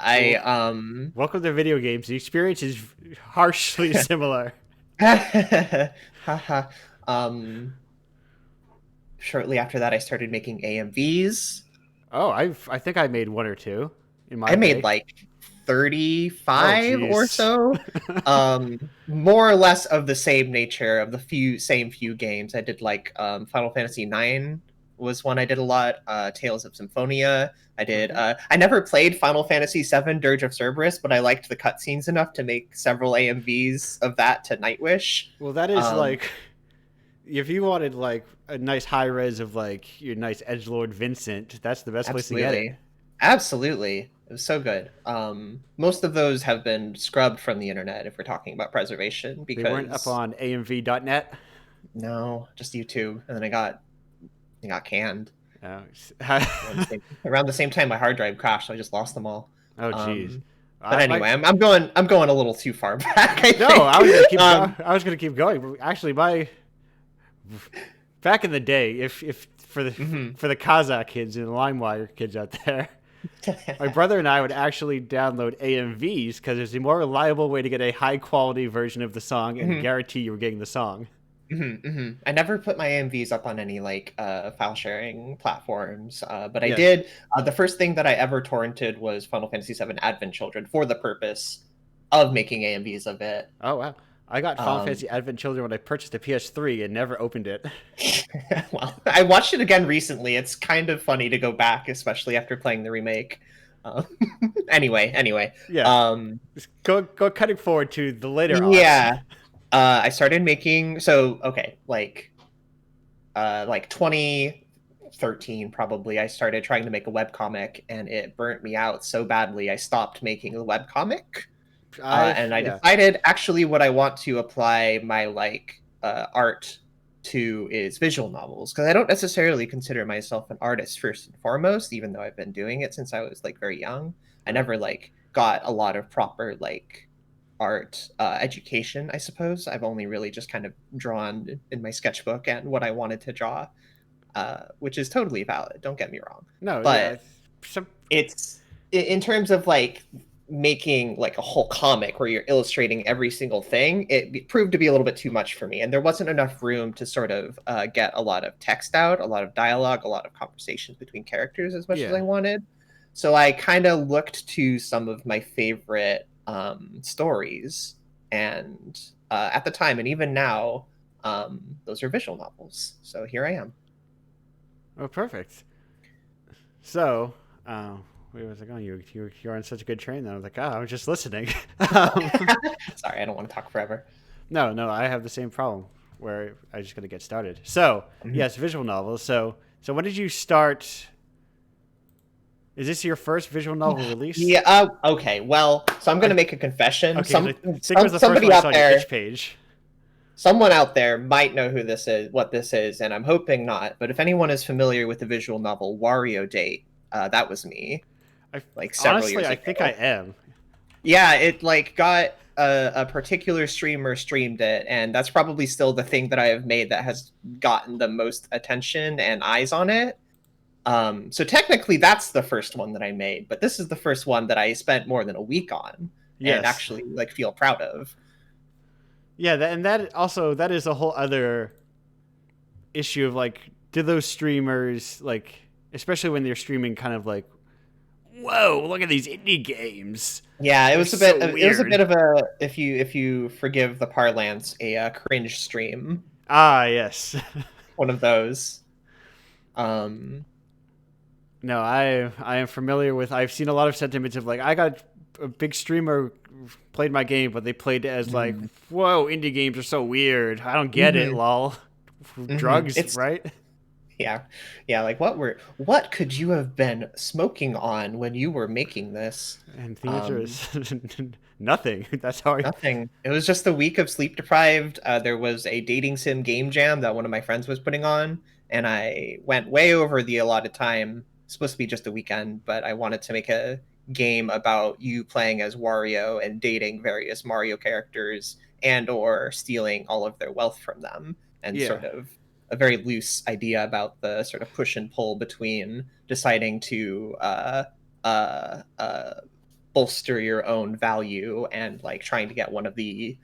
Welcome to video games. The experience is harshly similar. Shortly after that, I started making AMVs. Oh, I think I made one or two in my I made like 35 or so, more or less of the same nature of the same few games. I did like Final Fantasy IX was one I did a lot. Tales of Symphonia. I did. I never played Final Fantasy VII Dirge of Cerberus, but I liked the cutscenes enough to make several AMVs of that to Nightwish. Well, that is like, if you wanted like a nice high res of like your nice edgelord Vincent, that's the best place to get it. Absolutely. It was so good. Most of those have been scrubbed from the internet if we're talking about preservation, because they weren't up on amv.net. No, just YouTube, and then I got canned. Oh. Around the same time my hard drive crashed, so I just lost them all. Oh jeez. But anyway, I'm going a little too far back. I was gonna keep going. Actually, back in the day, if for the Kazakh kids and the LimeWire kids out there, my brother and I would actually download AMVs because it's a more reliable way to get a high quality version of the song and guarantee you were getting the song. I never put my AMVs up on any like file sharing platforms, but I did. The first thing that I ever torrented was Final Fantasy VII Advent Children for the purpose of making AMVs of it. Oh wow! I got Final Fantasy Advent Children when I purchased a PS3 and never opened it. Well, I watched it again recently. It's kind of funny to go back, especially after playing the remake. Anyway. Yeah. Go cutting forward to the later. Yeah. I started making like 2013 probably. I started trying to make a webcomic, and it burnt me out so badly I stopped making a webcomic. And I decided actually what I want to apply my art to is visual novels, because I don't necessarily consider myself an artist first and foremost, even though I've been doing it since I was like very young. I never got a lot of proper art education, I suppose. I've only really just kind of drawn in my sketchbook and what I wanted to draw. which is totally valid. Don't get me wrong. No, yeah. But it's in terms of like making like a whole comic where you're illustrating every single thing, it proved to be a little bit too much for me, and there wasn't enough room to sort of get a lot of text out, a lot of dialogue, a lot of conversations between characters as much as I wanted. So I kind of looked to some of my favorite stories, and at the time and even now, those are visual novels. So here I am. Oh, perfect. So, where was I going? You're on such a good train that I was like, I was just listening. Sorry, I don't want to talk forever. No, I have the same problem where I just got to get started. So, yes, visual novels. So when did you start? Is this your first visual novel release? Yeah. Okay. Well, so I'm going to make a confession. Okay, I think it was the somebody first one I saw on your itch page. Someone out there might know who this is, what this is, and I'm hoping not. But if anyone is familiar with the visual novel Wario Date, that was me. Like several years ago. I think I am. Yeah, it like got a particular streamer streamed it, and that's probably still the thing that I have made that has gotten the most attention and eyes on it. So technically that's the first one that I made, but this is the first one that I spent more than a week on and actually like feel proud of. Yeah, that is a whole other issue of like, do those streamers like, especially when they're streaming kind of like, whoa, look at these indie games. Yeah, it was a bit of a, if you forgive the parlance, a cringe stream. Ah, yes. One of those. No, I am familiar with. I've seen a lot of sentiments of like, I got a big streamer played my game, but they played it as like, whoa, indie games are so weird. I don't get it, lol. Drugs, right? Yeah, like what could you have been smoking on when you were making this? And the answer is nothing. That's how nothing. It was just a week of sleep deprived. There was a dating sim game jam that one of my friends was putting on, and I went way over the allotted time. It's supposed to be just a weekend, but I wanted to make a game about you playing as Wario and dating various Mario characters and or stealing all of their wealth from them, and sort of a very loose idea about the sort of push and pull between deciding to bolster your own value and like trying to get one of the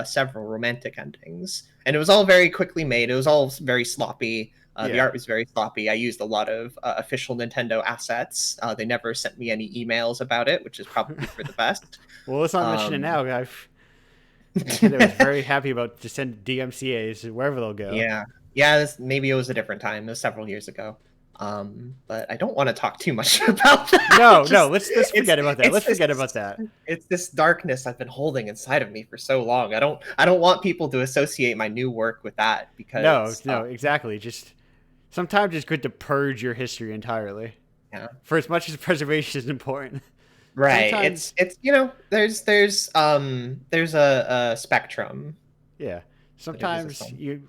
several romantic endings. And it was all very quickly made. It was all very sloppy. The art was very sloppy. I used a lot of official Nintendo assets. They never sent me any emails about it, which is probably for the best. Well, let's not mention it now. Nintendo was very happy about to send DMCAs wherever they'll go. Yeah. Maybe it was a different time. It was several years ago. But I don't want to talk too much about that. No. Let's forget about that. Let's forget about that. It's this darkness I've been holding inside of me for so long. I don't want people to associate my new work with that because no, exactly. Just sometimes it's good to purge your history entirely. Yeah. For as much as preservation is important. Right. Sometimes... It's there's a spectrum. Yeah. Sometimes you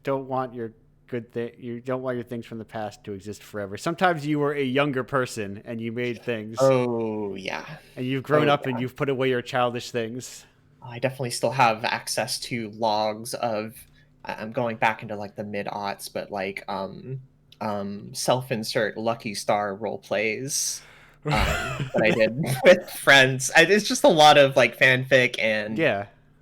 don't want your good thing. You don't want your things from the past to exist forever. Sometimes you were a younger person and you made things. Oh yeah. And you've grown up and you've put away your childish things. I definitely still have access to logs of. I'm going back into like the mid-aughts, but like self-insert Lucky Star role plays that I did with friends. It's just a lot of like fanfic and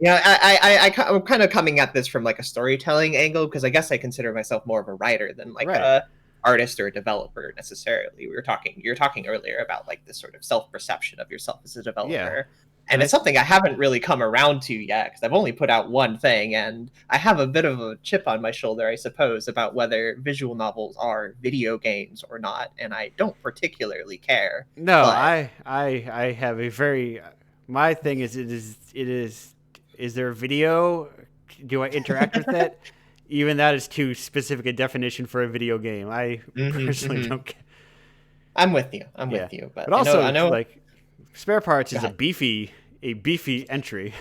I'm kind of coming at this from like a storytelling angle because I guess I consider myself more of a writer than like a artist or a developer necessarily. You were talking earlier about like this sort of self-perception of yourself as a developer. Yeah. And it's something I haven't really come around to yet because I've only put out one thing, and I have a bit of a chip on my shoulder, I suppose, about whether visual novels are video games or not, and I don't particularly care. No, but... I have a very my thing is is there a video? Do I interact with it? Even that is too specific a definition for a video game. I personally don't care. I'm with you. With you, but also I know like. Spare Parts is a beefy entry.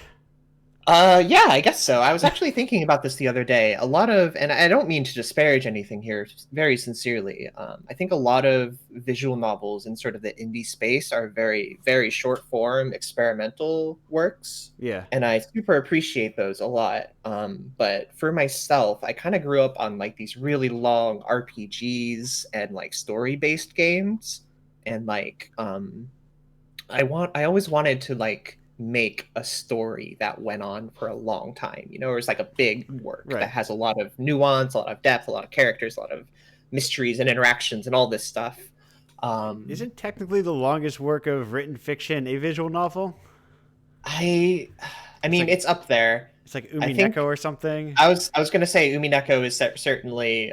Yeah, I guess so. I was actually thinking about this the other day. A lot of, and I don't mean to disparage anything here, very sincerely. I think a lot of visual novels in sort of the indie space are very, very short form experimental works. Yeah. And I super appreciate those a lot. But for myself, I kind of grew up on like these really long RPGs and like story based games. And like, I always wanted to like make a story that went on for a long time. You know, it was like a big work Right. that has a lot of nuance, a lot of depth, a lot of characters, a lot of mysteries and interactions and all this stuff. Isn't technically the longest work of written fiction a visual novel? I I mean, like- it's up there. It's like I think Umineko or something. I was gonna say Umineko is certainly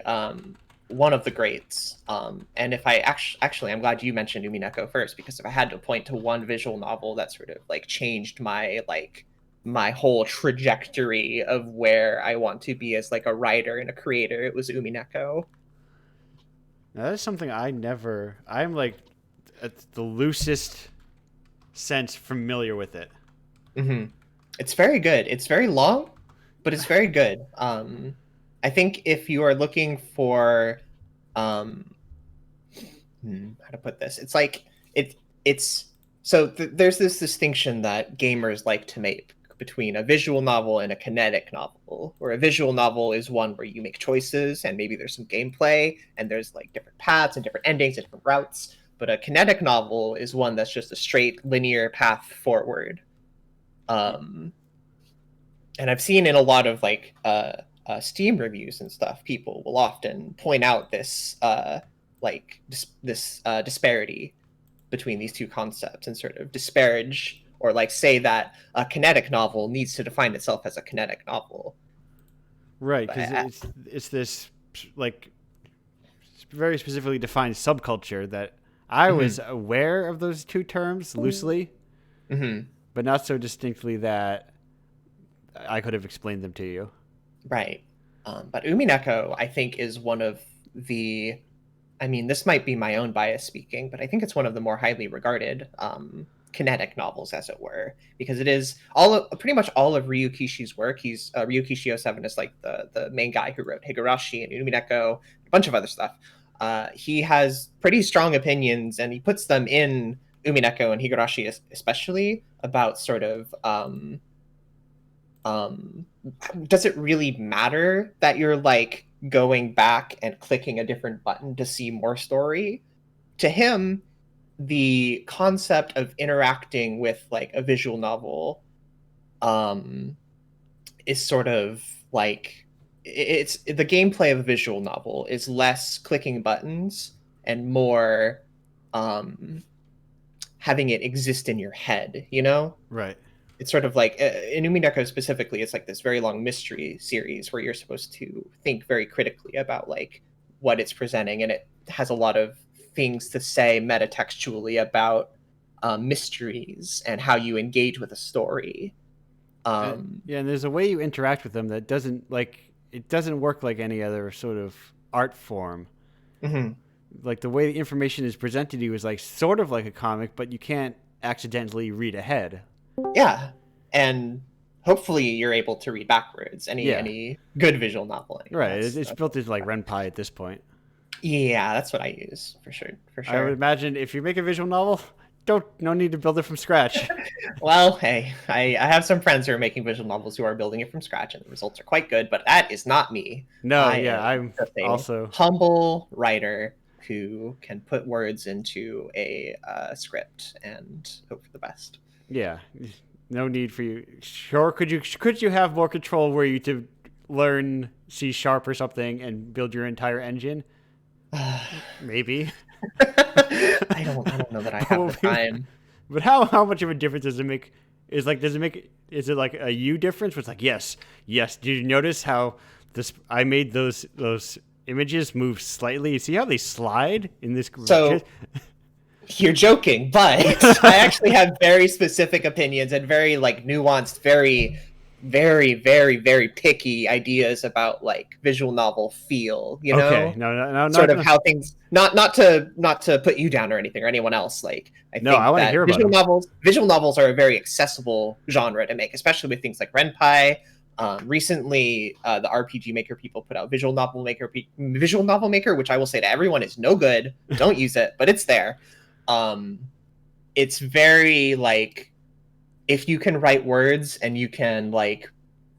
one of the greats. And if I actually, I'm glad you mentioned Umineko first, because if I had to point to one visual novel that sort of like changed my whole trajectory of where I want to be as like a writer and a creator, it was Umineko. Now, that is something I'm like, at the loosest sense familiar with it. Hmm. It's very good. It's very long, but it's very good. I think if you are looking for, um, how to put this, it's like it's so there's this distinction that gamers like to make between a visual novel and a kinetic novel, where a visual novel is one where you make choices and maybe there's some gameplay and there's like different paths and different endings and different routes. But a kinetic novel is one that's just a straight linear path forward. Um, and I've seen in a lot of like Steam reviews and stuff, people will often point out this disparity between these two concepts and sort of disparage or like say that a kinetic novel needs to define itself as a kinetic novel. Right, because it's this like very specifically defined subculture that I was aware of those two terms loosely, but not so distinctly that I could have explained them to you. Right. But Umineko, I think, is one of the, I mean, this might be my own bias speaking, but I think it's one of the more highly regarded kinetic novels, as it were, because it is pretty much all of Ryukishi's work. He's Ryukishi 07 is like the main guy who wrote Higurashi and Umineko, a bunch of other stuff. He has pretty strong opinions, and he puts them in Umineko and Higurashi especially about sort of does it really matter that you're like going back and clicking a different button to see more story? To him, the concept of interacting with like a visual novel is sort of like it's the gameplay of a visual novel is less clicking buttons and more having it exist in your head, you know? Right. It's sort of like in Umineko specifically, it's like this very long mystery series where you're supposed to think very critically about like what it's presenting, and it has a lot of things to say metatextually about mysteries and how you engage with a story. And there's a way you interact with them that doesn't work like any other sort of art form. Like the way the information is presented to you is like sort of like a comic, but you can't accidentally read ahead. Yeah, and hopefully you're able to read backwards. Any good visual novel, right? It's built into like RenPy at this point. Yeah, that's what I use for sure. I would imagine if you make a visual novel, no need to build it from scratch. Well, hey, I have some friends who are making visual novels who are building it from scratch, and the results are quite good. But that is not me. I'm also humble writer who can put words into a script and hope for the best. Yeah, no need for you. Sure, could you have more control were you to learn C# or something and build your entire engine? Maybe. I don't know that I have the time. But how much of a difference does it make? Is it like a you difference? Where it's like yes. Did you notice how I made those images move slightly? You see how they slide in this? So. You're joking, but I actually have very specific opinions and very like nuanced, very very, very, very picky ideas about like visual novel feel, you know? Okay, no, Sort of how things not to put you down or anything or anyone else. Like I No, I think wanna that hear about 'em. visual novels are a very accessible genre to make, especially with things like Renpai. Recently, the RPG Maker people put out Visual Novel Maker, which I will say to everyone is no good. Don't use it, but it's there. It's very like if you can write words and you can like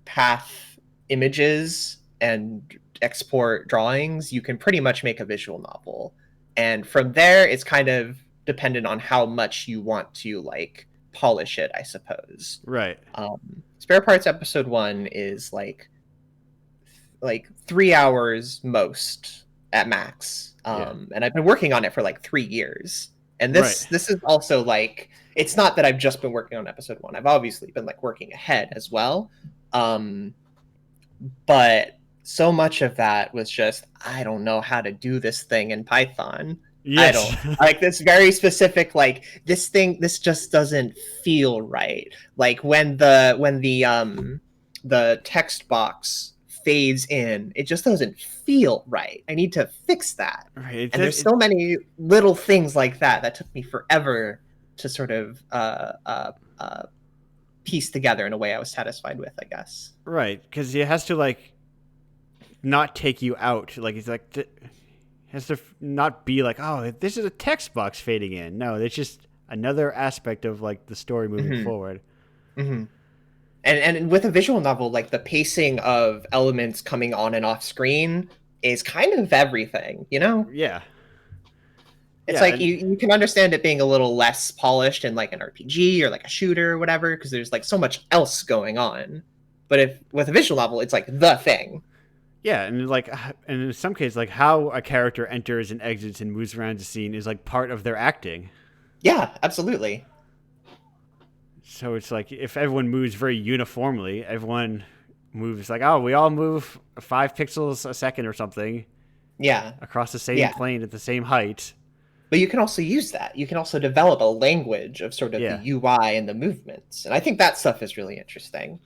path images and export drawings, you can pretty much make a visual novel. And from there, it's kind of dependent on how much you want to like polish it, I suppose. Right. Spare Parts episode 1 is like 3 hours most at max. And I've been working on it for like 3 years. And this is also like, it's not that I've just been working on episode 1. I've obviously been like working ahead as well. But so much of that was just, I don't know how to do this thing in Python. Yes. I don't like this very specific, like this just doesn't feel right. Like when the text box fades in, it just doesn't feel right. I need to fix that. Right. And there's so many little things like that took me forever to sort of piece together in a way I was satisfied with, I guess. Right, because it has to like not take you out. Like it's like it has to not be like, oh, this is a text box fading in. No, it's just another aspect of like the story moving forward. Mm-hmm. And with a visual novel, like the pacing of elements coming on and off screen is kind of everything, you know? Yeah. It's like you can understand it being a little less polished in like an RPG or like a shooter or whatever, because there's like so much else going on. But if with a visual novel, it's like the thing. Yeah, and in some cases, like how a character enters and exits and moves around the scene is like part of their acting. Yeah, absolutely. So it's like if everyone moves very uniformly, everyone moves like, oh, we all move 5 pixels a second or something. Yeah. Across the same plane at the same height. But you can also use that. You can also develop a language of sort of the UI and the movements. And I think that stuff is really interesting.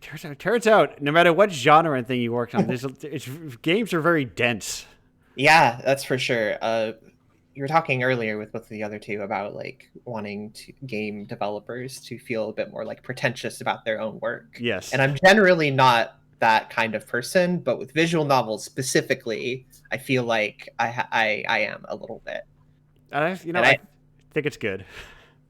Turns out, no matter what genre and thing you work on, games are very dense. Yeah, that's for sure. You were talking earlier with both of the other two about like wanting game developers to feel a bit more like pretentious about their own work. Yes. And I'm generally not that kind of person, but with visual novels specifically, I feel like I am a little bit. I think it's good.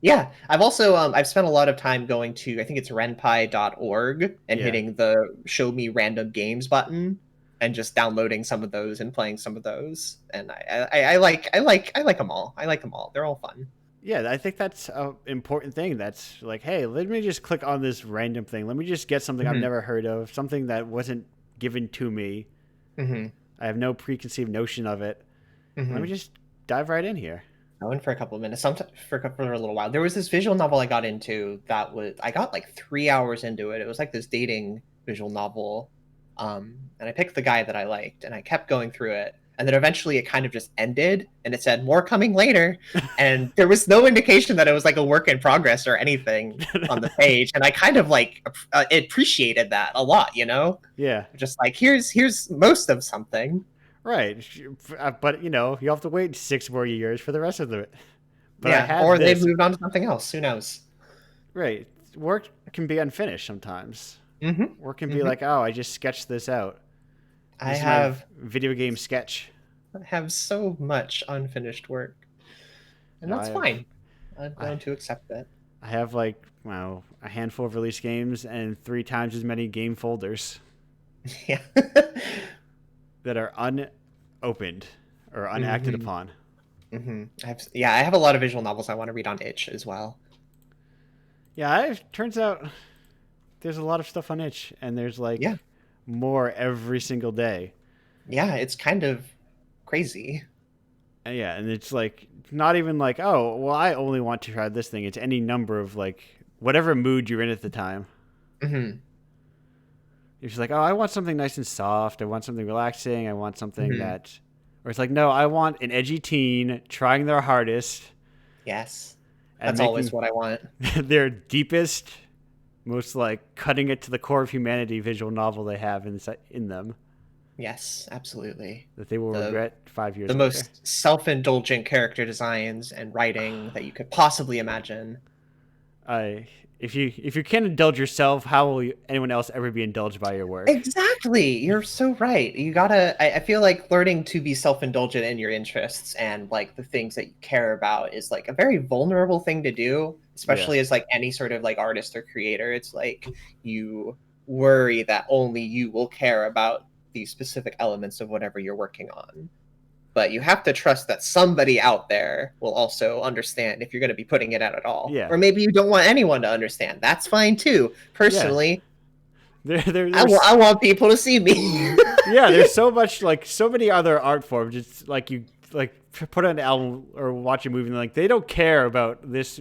Yeah, I've also I've spent a lot of time going to, I think it's renpai.org and hitting the show me random games button and just downloading some of those and playing some of those. And I like them all. I like them all. They're all fun. Yeah, I think that's an important thing. That's like, hey, let me just click on this random thing. Let me just get something I've never heard of, something that wasn't given to me. I have no preconceived notion of it. Let me just dive right in here. I went for a couple of minutes, for a little while. There was this visual novel I got into I got like 3 hours into it. It was like this dating visual novel. And I picked the guy that I liked and I kept going through it. And then eventually it kind of just ended and it said more coming later. And there was no indication that it was like a work in progress or anything on the page. And I kind of like appreciated that a lot, you know? Yeah. Just like, here's most of something. Right. But, you have to wait 6 more years for the rest of it. But yeah, or they've moved on to something else. Who knows? Right. Work can be unfinished sometimes. Work can be like, oh, I just sketched this out. I have video game sketch. I have so much unfinished work. And that's fine. I've grown to accept that. I have a handful of released games and 3 times as many game folders. Yeah. that are unopened or unacted upon. I have a lot of visual novels I want to read on itch as well. Yeah, turns out there's a lot of stuff on itch, and there's more every single day. Yeah, it's kind of crazy. Yeah, and it's like not even like, oh, well, I only want to try this thing. It's any number of like whatever mood you're in at the time. You're just like, oh, I want something nice and soft. I want something relaxing. I want something that, or it's like, no, I want an edgy teen trying their hardest. Yes, that's always what I want. Their deepest most like cutting it to the core of humanity visual novel they have in them Yes, absolutely. that they will regret 5 years The later. most self-indulgent character designs and writing that you could possibly imagine. If you can't indulge yourself, how will anyone else ever be indulged by your work? Exactly. You're so right. You gotta, I feel like learning to be self-indulgent in your interests and like the things that you care about is like a very vulnerable thing to do, especially as like any sort of like artist or creator. It's like you worry that only you will care about these specific elements of whatever you're working on. But you have to trust that somebody out there will also understand if you're going to be putting it out at all. Yeah. Or maybe you don't want anyone to understand. That's fine too. Personally, I want people to see me. Yeah, there's so much, like, so many other art forms. It's like you like put on an album or watch a movie and like they don't care about this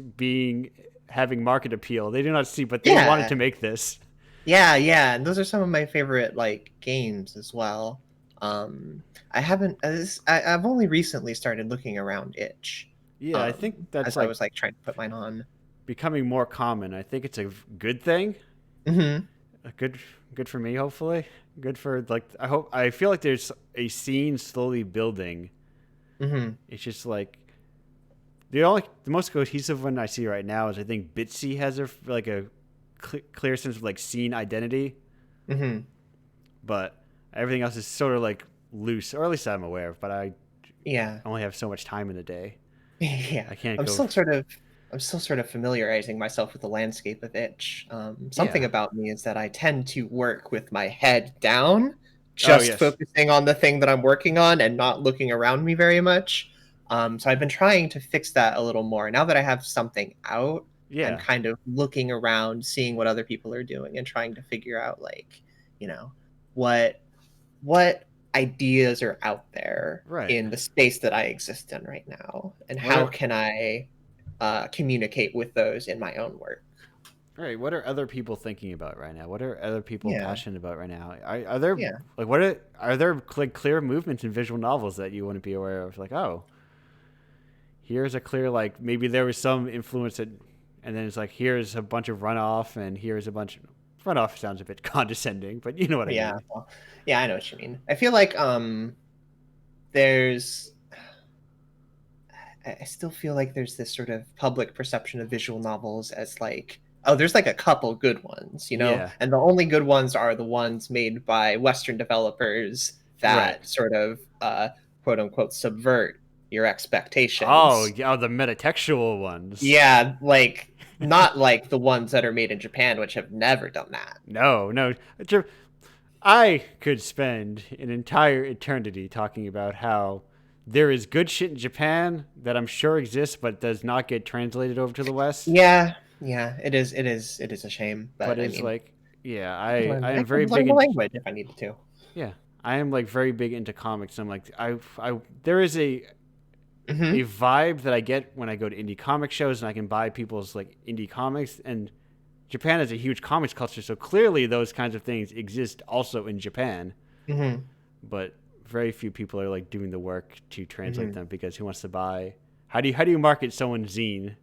having market appeal. They do not see, but they wanted to make this. Yeah, and those are some of my favorite like games as well. I've only recently started looking around itch. Yeah, I think that's as I was like trying to put mine on. Becoming more common. I think it's a good thing. Mm-hmm. Good for me, hopefully. Good for like I feel like there's a scene slowly building. Mm-hmm. It's just like the most cohesive one I see right now is I think Bitsy has a clear sense of like scene identity. Mm-hmm. But everything else is sort of like loose, or at least I'm aware of. But I only have so much time in the day. Yeah, I can't. I'm still sort of familiarizing myself with the landscape of itch. Something about me is that I tend to work with my head down, just focusing on the thing that I'm working on and not looking around me very much. So I've been trying to fix that a little more. Now that I have something out, I'm kind of looking around, seeing what other people are doing and trying to figure out like, what ideas are out there in the space that I exist in right now, and how can I communicate with those in my own work. Right. What are other people thinking about right now? What are other people passionate about right now? Are there like are there clear movements in visual novels that you wouldn't be aware of? Like, oh, here's a clear like maybe there was some influence and then it's like here's a bunch of runoff and here's a bunch of runoff sounds a bit condescending, but you know what I mean. Well, I know what you mean. I feel like I still feel like there's this sort of public perception of visual novels as like, oh, there's like a couple good ones, and the only good ones are the ones made by Western developers that sort of quote unquote subvert your expectations. Oh, the metatextual ones. Yeah, like not like the ones that are made in Japan, which have never done that. No. I could spend an entire eternity talking about how there is good shit in Japan that I'm sure exists, but does not get translated over to the West. Yeah, it is a shame. But it's I am very big in language if I needed to. Yeah, I am like very big into comics. I'm like there is a vibe that I get when I go to indie comic shows and I can buy people's like indie comics, and Japan has a huge comics culture, so clearly those kinds of things exist also in Japan. Mm-hmm. But very few people are like doing the work to translate them because who wants to buy? How do you market someone's zine?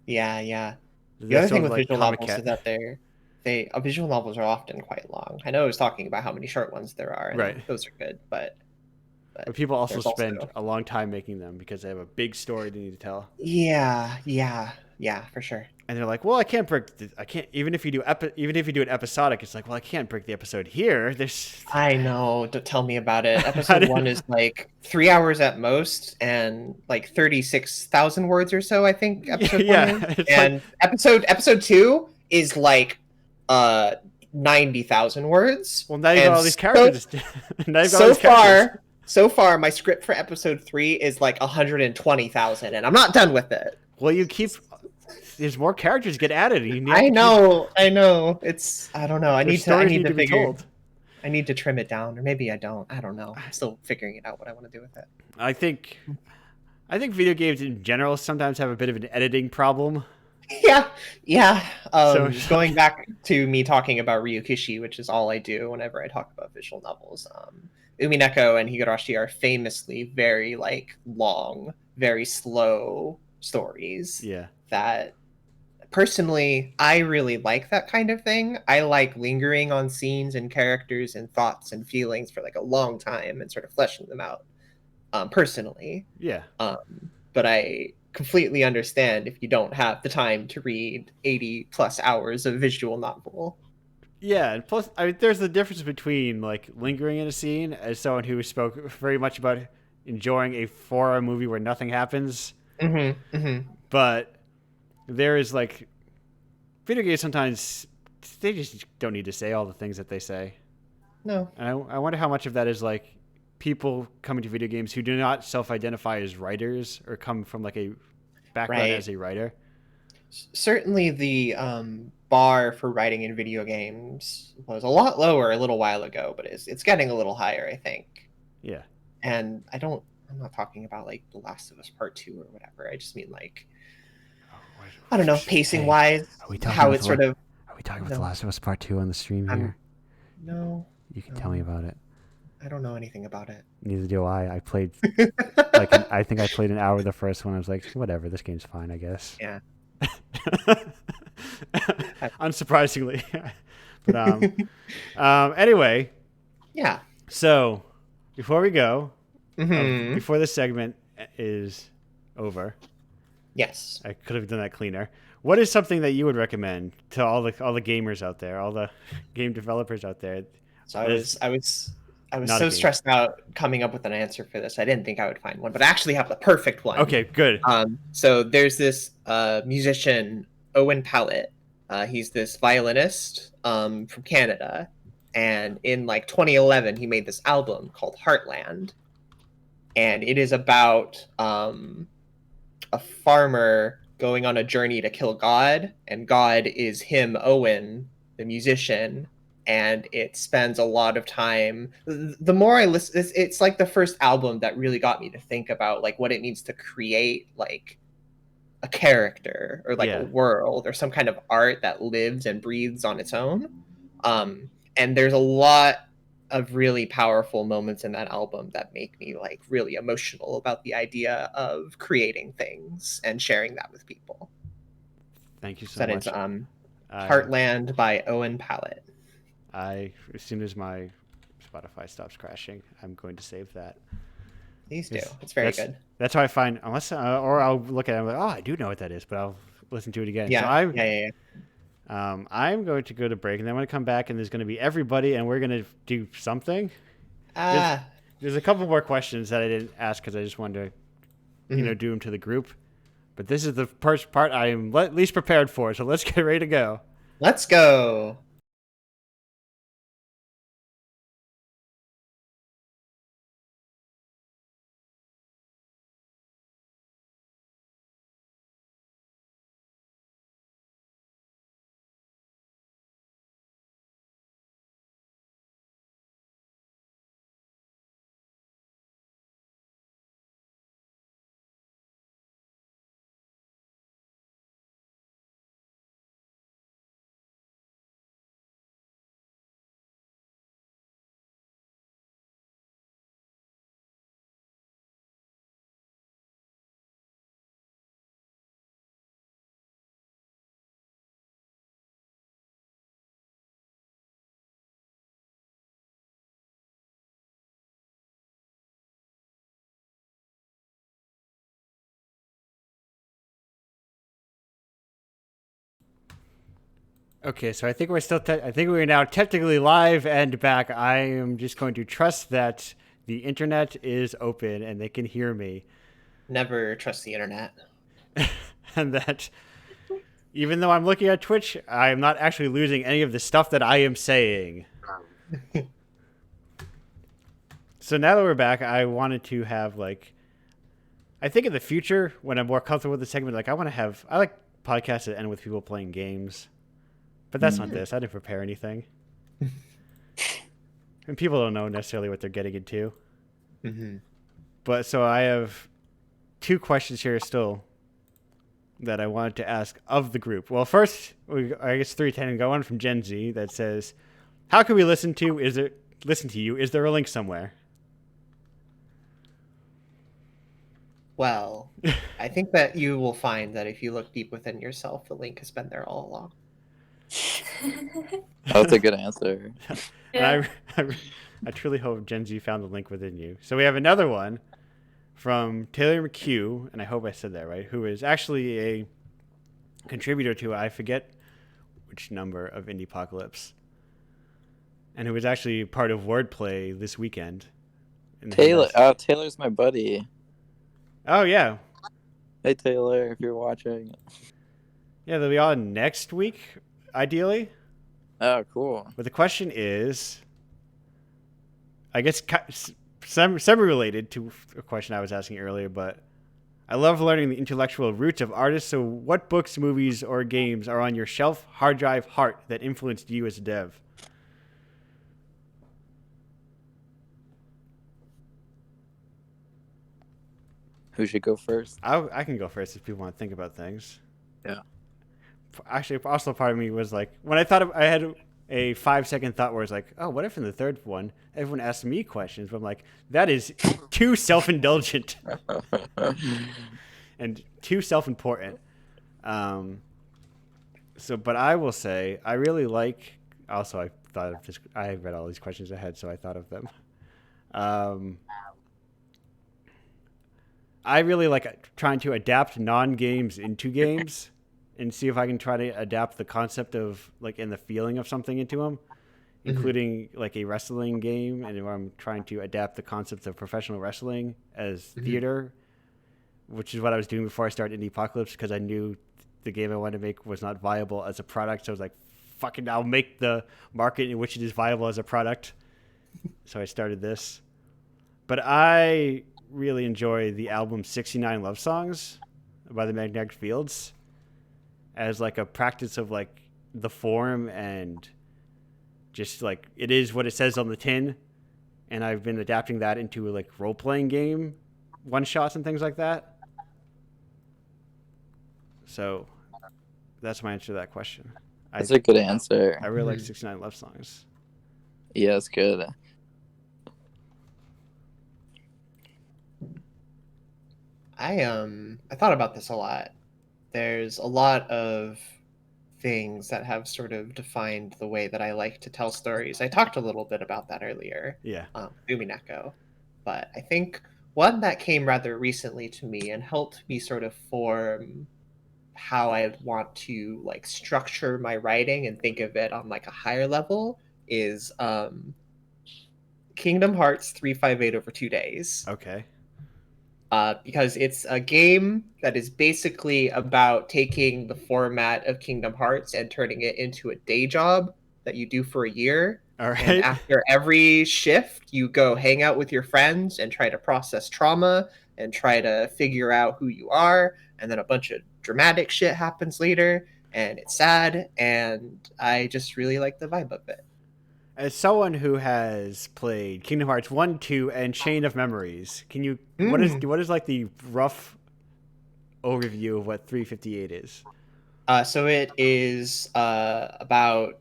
Yeah. The other thing with visual novels is that visual novels are often quite long. I know I was talking about how many short ones there are, and those are good, but people also spend a long time making them because they have a big story they need to tell. Yeah, for sure. And they're like, well, I can't even if you do it episodic, it's like, well, I can't break the episode here. I know. Don't tell me about it. Episode 1 is like 3 hours at most, and like 36,000 words or so. I think episode 1 is. And like... episode 2 is like 90,000 words. Well, now you got all these characters. So far, my script for episode 3 is like 120,000, and I'm not done with it. Well, there's more characters get added. I know. It's I don't know. I need to figure. I need to trim it down, or maybe I don't. I don't know. I'm still figuring it out what I want to do with it. I think video games in general sometimes have a bit of an editing problem. Yeah. Going back to me talking about Ryukishi, which is all I do whenever I talk about visual novels. Umineko and Higurashi are famously very like long, very slow stories. Yeah. That personally, I really like that kind of thing. I like lingering on scenes and characters and thoughts and feelings for like a long time and sort of fleshing them out. Personally, Yeah. But I completely understand if you don't have the time to read 80 plus hours of visual novel. Yeah, and plus, I mean, there's the difference between like lingering in a scene as someone who spoke very much about enjoying a 4-hour movie where nothing happens, but there is like video games sometimes they just don't need to say all the things that they say. No. And I wonder how much of that is like people coming to video games who do not self-identify as writers or come from like a background as a writer. Certainly the bar for writing in video games was a lot lower a little while ago, but it's getting a little higher, I think. Yeah. And I'm not talking about like The Last of Us Part 2 or whatever. I just mean like, I don't know, pacing wise, how it's sort of. Are we talking about The Last of Us Part 2 on the stream here? No. You can tell me about it. I don't know anything about it. Neither do I. I played, I think I played an hour of the first one. I was like, whatever, this game's fine, I guess. Yeah. Unsurprisingly. But anyway. Yeah. So, before we go, before this segment is over. Yes. I could have done that cleaner. What is something that you would recommend to all the gamers out there, all the game developers out there? So I was so stressed out coming up with an answer for this. I didn't think I would find one, but I actually have the perfect one. Okay, good. So there's this musician, Owen Pallett. He's this violinist from Canada, and in like 2011, he made this album called Heartland, and it is about a farmer going on a journey to kill God, and God is him, Owen, the musician. And it spends a lot of time. The more I listen, it's like the first album that really got me to think about like what it means to create like a character or like a world or some kind of art that lives and breathes on its own. And there's a lot of really powerful moments in that album that make me like really emotional about the idea of creating things and sharing that with people. Thank you so much. It's Heartland by Owen Pallett. As soon as my Spotify stops crashing, I'm going to save that. Please do. It's very good. That's how I find, unless, or I'll look at it and I'm like, oh, I do know what that is, but I'll listen to it again. Yeah, so I'm going to go to break, and then I'm going to come back, and there's going to be everybody, and we're going to do something. There's a couple more questions that I didn't ask because I just wanted to, do them to the group. But this is the first part I am least prepared for, so let's get ready to go. Let's go. Okay, so I think we're now technically live and back. I am just going to trust that the internet is open and they can hear me. Never trust the internet. And that even though I'm looking at Twitch, I am not actually losing any of the stuff that I am saying. So now that we're back, I wanted to have I think in the future when I'm more comfortable with the segment, I like podcasts that end with people playing games. But that's not this. I didn't prepare anything. And people don't know necessarily what they're getting into. Mm-hmm. But so I have 2 questions here still that I wanted to ask of the group. Well, first, I guess 310 and go on from Gen Z that says, how can we listen to you? Is there a link somewhere? Well, I think that you will find that if you look deep within yourself, the link has been there all along. That's a good answer. Yeah. And I truly hope Gen Z found the link within you. So we have another one from Taylor McHugh, and I hope I said that right, who is actually a contributor to, I forget which number of Indiepocalypse, and who was actually part of Wordplay this weekend. Taylor's my buddy. Oh, yeah. Hey, Taylor, if you're watching. Yeah, they'll be on next week, ideally. Oh, cool. But the question is, I guess semi-related to a question I was asking earlier, but I love learning the intellectual roots of artists. So what books, movies, or games are on your shelf, hard drive, heart that influenced you as a dev? Who should go first? I can go first if people want to think about things. Yeah. Actually, also part of me was like, when I thought I had a 5-second thought where it's like, oh, what if in the third one everyone asks me questions? But I'm like, that is too self-indulgent and too self-important. But I will say I really like. Also, I thought of this. I read all these questions ahead, so I thought of them. I really like trying to adapt non-games into games and see if I can try to adapt the concept of like and the feeling of something into them, including like a wrestling game, and where I'm trying to adapt the concepts of professional wrestling as theater, which is what I was doing before I started Indiepocalypse, because I knew the game I wanted to make was not viable as a product. So I was like, fucking, I'll make the market in which it is viable as a product. So I started this. But I really enjoy the album 69 Love Songs by the Magnetic Fields as like a practice of like the form and just like it is what it says on the tin. And I've been adapting that into like role-playing game one-shots and things like that. So that's my answer to that question. That's a good answer. I really like 69 Love Songs. Yeah, it's good. I thought about this a lot. There's a lot of things that have sort of defined the way that I like to tell stories. I talked a little bit about that earlier. Yeah. Umineko. But I think one that came rather recently to me and helped me sort of form how I want to like structure my writing and think of it on like a higher level is Kingdom Hearts 358 over 2 days. Okay. Because it's a game that is basically about taking the format of Kingdom Hearts and turning it into a day job that you do for a year. All right. And after every shift, you go hang out with your friends and try to process trauma and try to figure out who you are. And then a bunch of dramatic shit happens later, and it's sad. And I just really like the vibe of it. As someone who has played Kingdom Hearts 1, 2, and Chain of Memories, can you what is like the rough overview of what 358 is? So it is about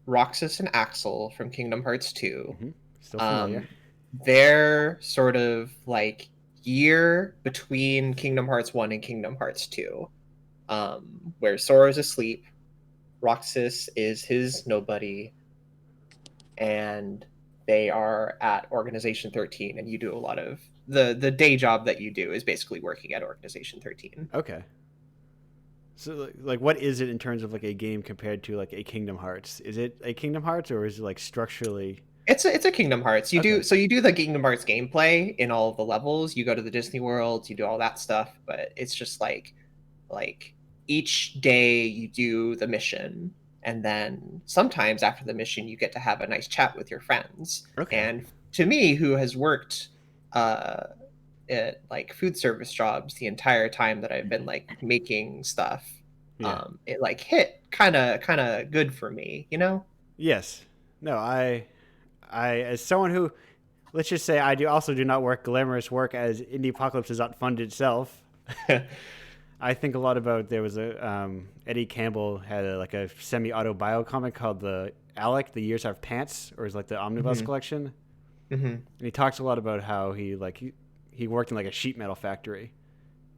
Roxas and Axel from Kingdom Hearts 2. Mm-hmm. Still familiar. Their sort of like year between Kingdom Hearts 1 and Kingdom Hearts 2, where Sora's asleep, Roxas is his nobody, and they are at Organization 13, and you do a lot of the day job that you do is basically working at Organization 13. Okay. So like what is it in terms of like a game compared to like a Kingdom Hearts? Is it a Kingdom Hearts or is it like structurally? It's a Kingdom Hearts. You do the Kingdom Hearts gameplay in all of the levels. You go to the Disney worlds, you do all that stuff, but it's just like each day you do the mission, and then sometimes after the mission you get to have a nice chat with your friends. Okay. And to me, who has worked at like food service jobs the entire time that I've been like making stuff, it like hit kind of good for me, you know? Yes. No, I as someone who, let's just say I do not work glamorous work as Indiepocalypse does not fund itself. I think a lot about, there was a Eddie Campbell had a semi-auto bio comic called the Alec, The Years Have Pants, or is like the Omnibus collection. And he talks a lot about how he worked in like a sheet metal factory,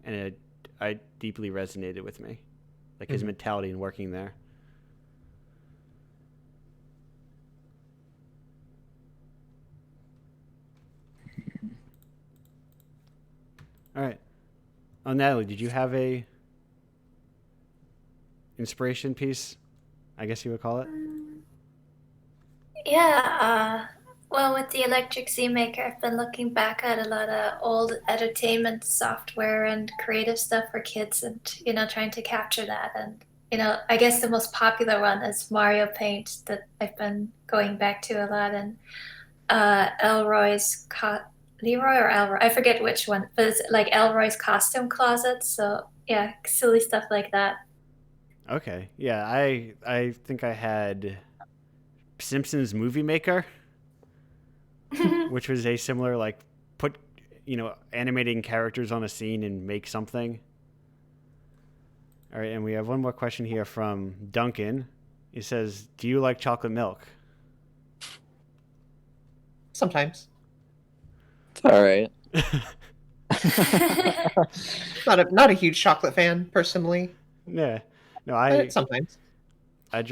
and I deeply resonated with me, like his mentality and working there. All right. Oh, Natalie, did you have a inspiration piece? I guess you would call it. Yeah, well, with the Electric Z Maker, I've been looking back at a lot of old entertainment software and creative stuff for kids and, trying to capture that. And, I guess the most popular one is Mario Paint that I've been going back to a lot. And Leroy or Elroy, I forget which one, but it's like Elroy's costume closet. So, yeah, silly stuff like that. Okay. Yeah, I think I had Simpsons Movie Maker, which was a similar like put animating characters on a scene and make something. All right, and we have one more question here from Duncan. He says, "Do you like chocolate milk?" Sometimes. It's all right. Not a huge chocolate fan personally. Yeah. No, But sometimes. I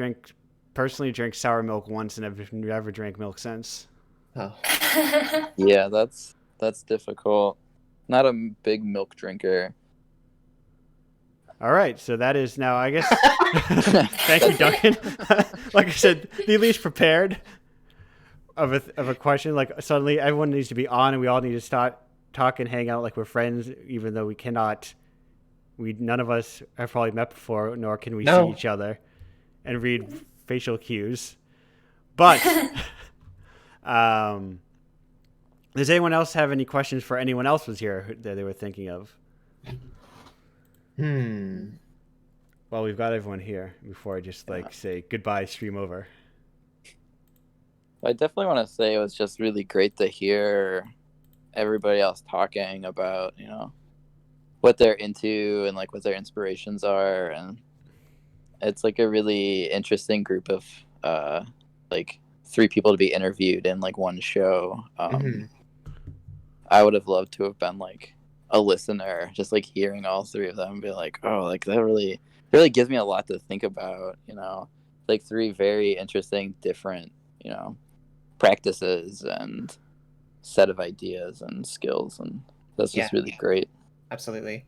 personally drank sour milk once and have never drank milk since. Oh. Yeah, that's difficult. Not a big milk drinker. All right, so that is now, I guess. Thank you, Duncan. Like I said, the least prepared of a question. Like suddenly, everyone needs to be on, and we all need to start talk and hang out like we're friends, even though we cannot. None of us have probably met before, nor can we see each other and read facial cues. But does anyone else have any questions for anyone else was here that they were thinking of? Well, we've got everyone here before I just say goodbye, stream over. I definitely want to say it was just really great to hear everybody else talking about, what they're into and like what their inspirations are. And it's like a really interesting group of like 3 people to be interviewed in like one show. I would have loved to have been like a listener, just like hearing all 3 of them and be like, oh, like that really gives me a lot to think about, like 3 very interesting, different, practices and set of ideas and skills. And that's just really great. Absolutely.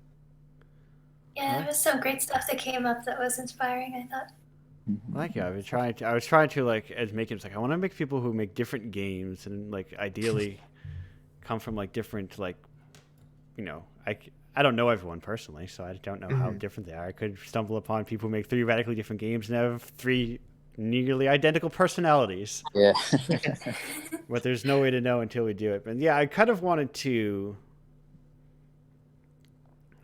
Yeah, there was some great stuff that came up that was inspiring, I thought. Thank you. I was trying to like as make it like I want to make people who make different games and like ideally come from like different like I don't know everyone personally, so I don't know how different they are. I could stumble upon people who make 3 radically different games and have 3 nearly identical personalities. Yeah. But there's no way to know until we do it. But yeah, I kind of wanted to.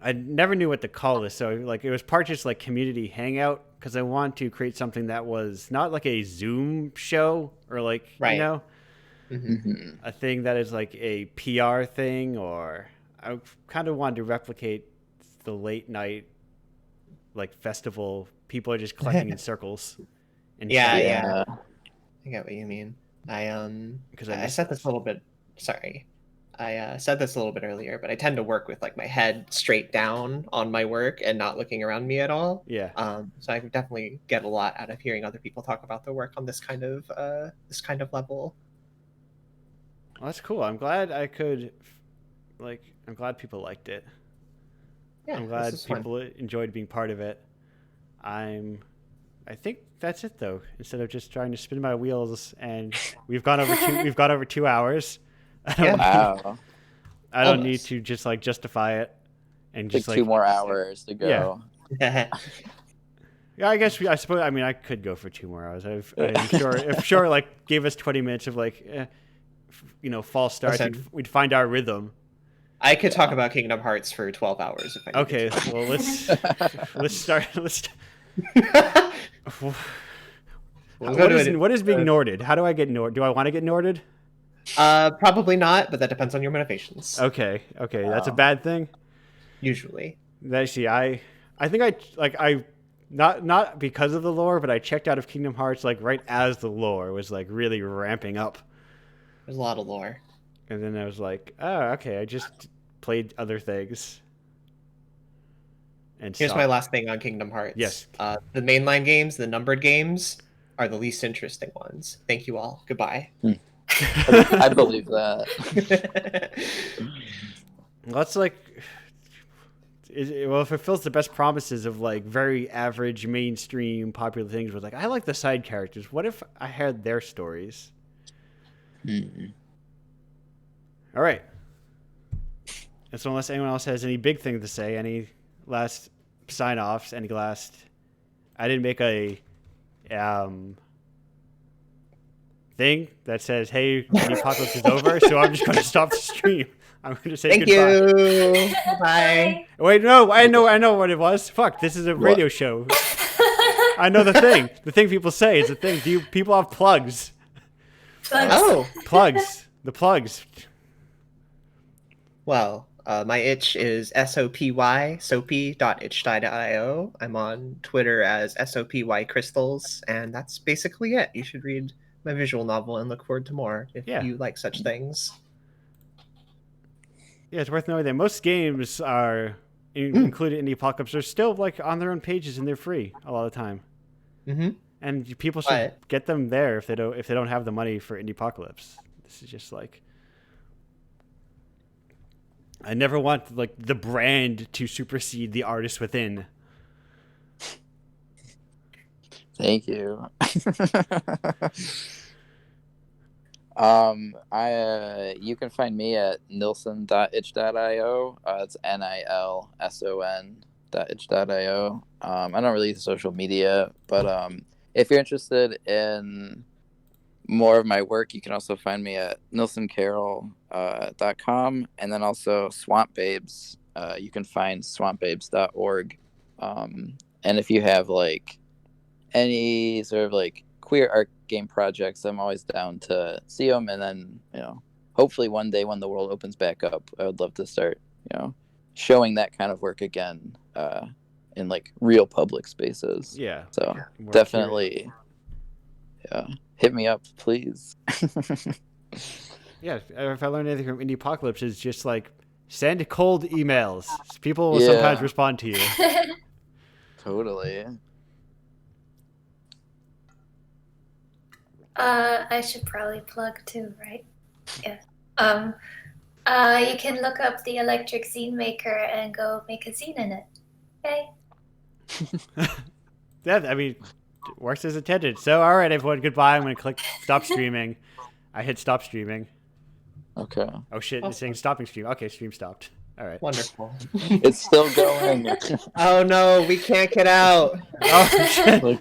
I never knew what to call this, so like it was part just like community hangout because I want to create something that was not like a Zoom show or like a thing that is like a PR thing, or I kind of wanted to replicate the late night like festival. People are just collecting in circles. And yeah. I get what you mean. I said this a little bit. Sorry. I said this a little bit earlier, but I tend to work with like my head straight down on my work and not looking around me at all. Yeah. So I definitely get a lot out of hearing other people talk about their work on this kind of level. Well, that's cool. I'm glad I could, I'm glad people liked it. Yeah, I'm glad people enjoyed being part of it. I think that's it though. Instead of just trying to spin my wheels, and we've gone over 2 hours. I don't need to just like justify it and just like 2 more hours to go. Yeah. Yeah, I suppose. I mean, I could go for 2 more hours. I'm sure. Like, gave us 20 minutes of like, false starts. We'd find our rhythm. I could talk about Kingdom Hearts for 12 hours if I needed to. Well, let's start. What is being Norded? How do I get Norded? Do I want to get Norded? Probably not, but that depends on your motivations. Okay, that's a bad thing. Usually. Actually, I think I not because of the lore, but I checked out of Kingdom Hearts like right as the lore was like really ramping up. There's a lot of lore. And then I was like, oh, okay, I just played other things. And Here's my last thing on Kingdom Hearts. Yes. The mainline games, the numbered games, are the least interesting ones. Thank you all. Goodbye. I believe that. Well, that's like, well, it fulfills the best promises of like very average mainstream popular things. With like, I like the side characters. What if I had their stories? All right. And so, unless anyone else has any big thing to say, any last sign-offs, any last, I didn't make a thing that says, "Hey, the apocalypse is over," so I'm just going to stop the stream. I'm going to say Thank goodbye. you. Bye. Wait, no, I know what it was. Fuck, this is a radio show. I know the thing. The thing people say is the thing. Do you people have plugs? Plugs. Oh. Plugs. The plugs. Well, my itch is SOPY, soapy.itch.io. I'm on Twitter as SOPY Crystals, and that's basically it. You should read my visual novel and look forward to more if you like such things. Yeah, it's worth knowing that most games are, included in the Apocalypse, are still like on their own pages and they're free a lot of the time. Mm-hmm. And people should get them there if they don't have the money for Indiepocalypse. This is just like, I never want like the brand to supersede the artist within. Thank you. You can find me at nilson.itch.io. It's nilson.itch.io. I don't really use social media, but if you're interested in more of my work, you can also find me at nilsoncarroll.com, and then also Swamp Babes. You can find swampbabes.org. And if you have like any sort of like queer art game projects, I'm always down to see them. And then, hopefully one day when the world opens back up, I would love to start, showing that kind of work again in like real public spaces. Yeah. So definitely, hit me up, please. Yeah. If I learned anything from Indiepocalypse, it's just like send cold emails. People will sometimes respond to you. Totally. I should probably plug too, right? Yeah. You can look up the Electric Zine Maker and go make a zine in it. Okay. Yeah, I mean, it works as intended. So, all right, everyone, goodbye. I'm going to click stop streaming. I hit stop streaming. Okay. Oh, shit. It's saying stopping stream. Okay, stream stopped. All right. Wonderful. It's still going. Oh, no, we can't get out. Oh, shit.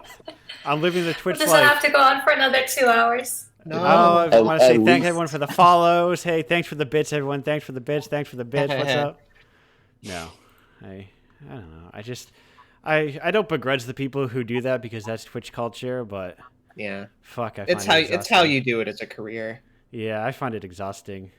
I'm living the Twitch Does life. it have to go on for another 2 hours? No. Oh, I want to say thank everyone for the follows. Hey, thanks for the bits, everyone. Thanks for the bits. Thanks for the bits. What's up? No. I don't know. I don't begrudge the people who do that because that's Twitch culture, but yeah. fuck, It's how you do it as a career. Yeah, I find it exhausting.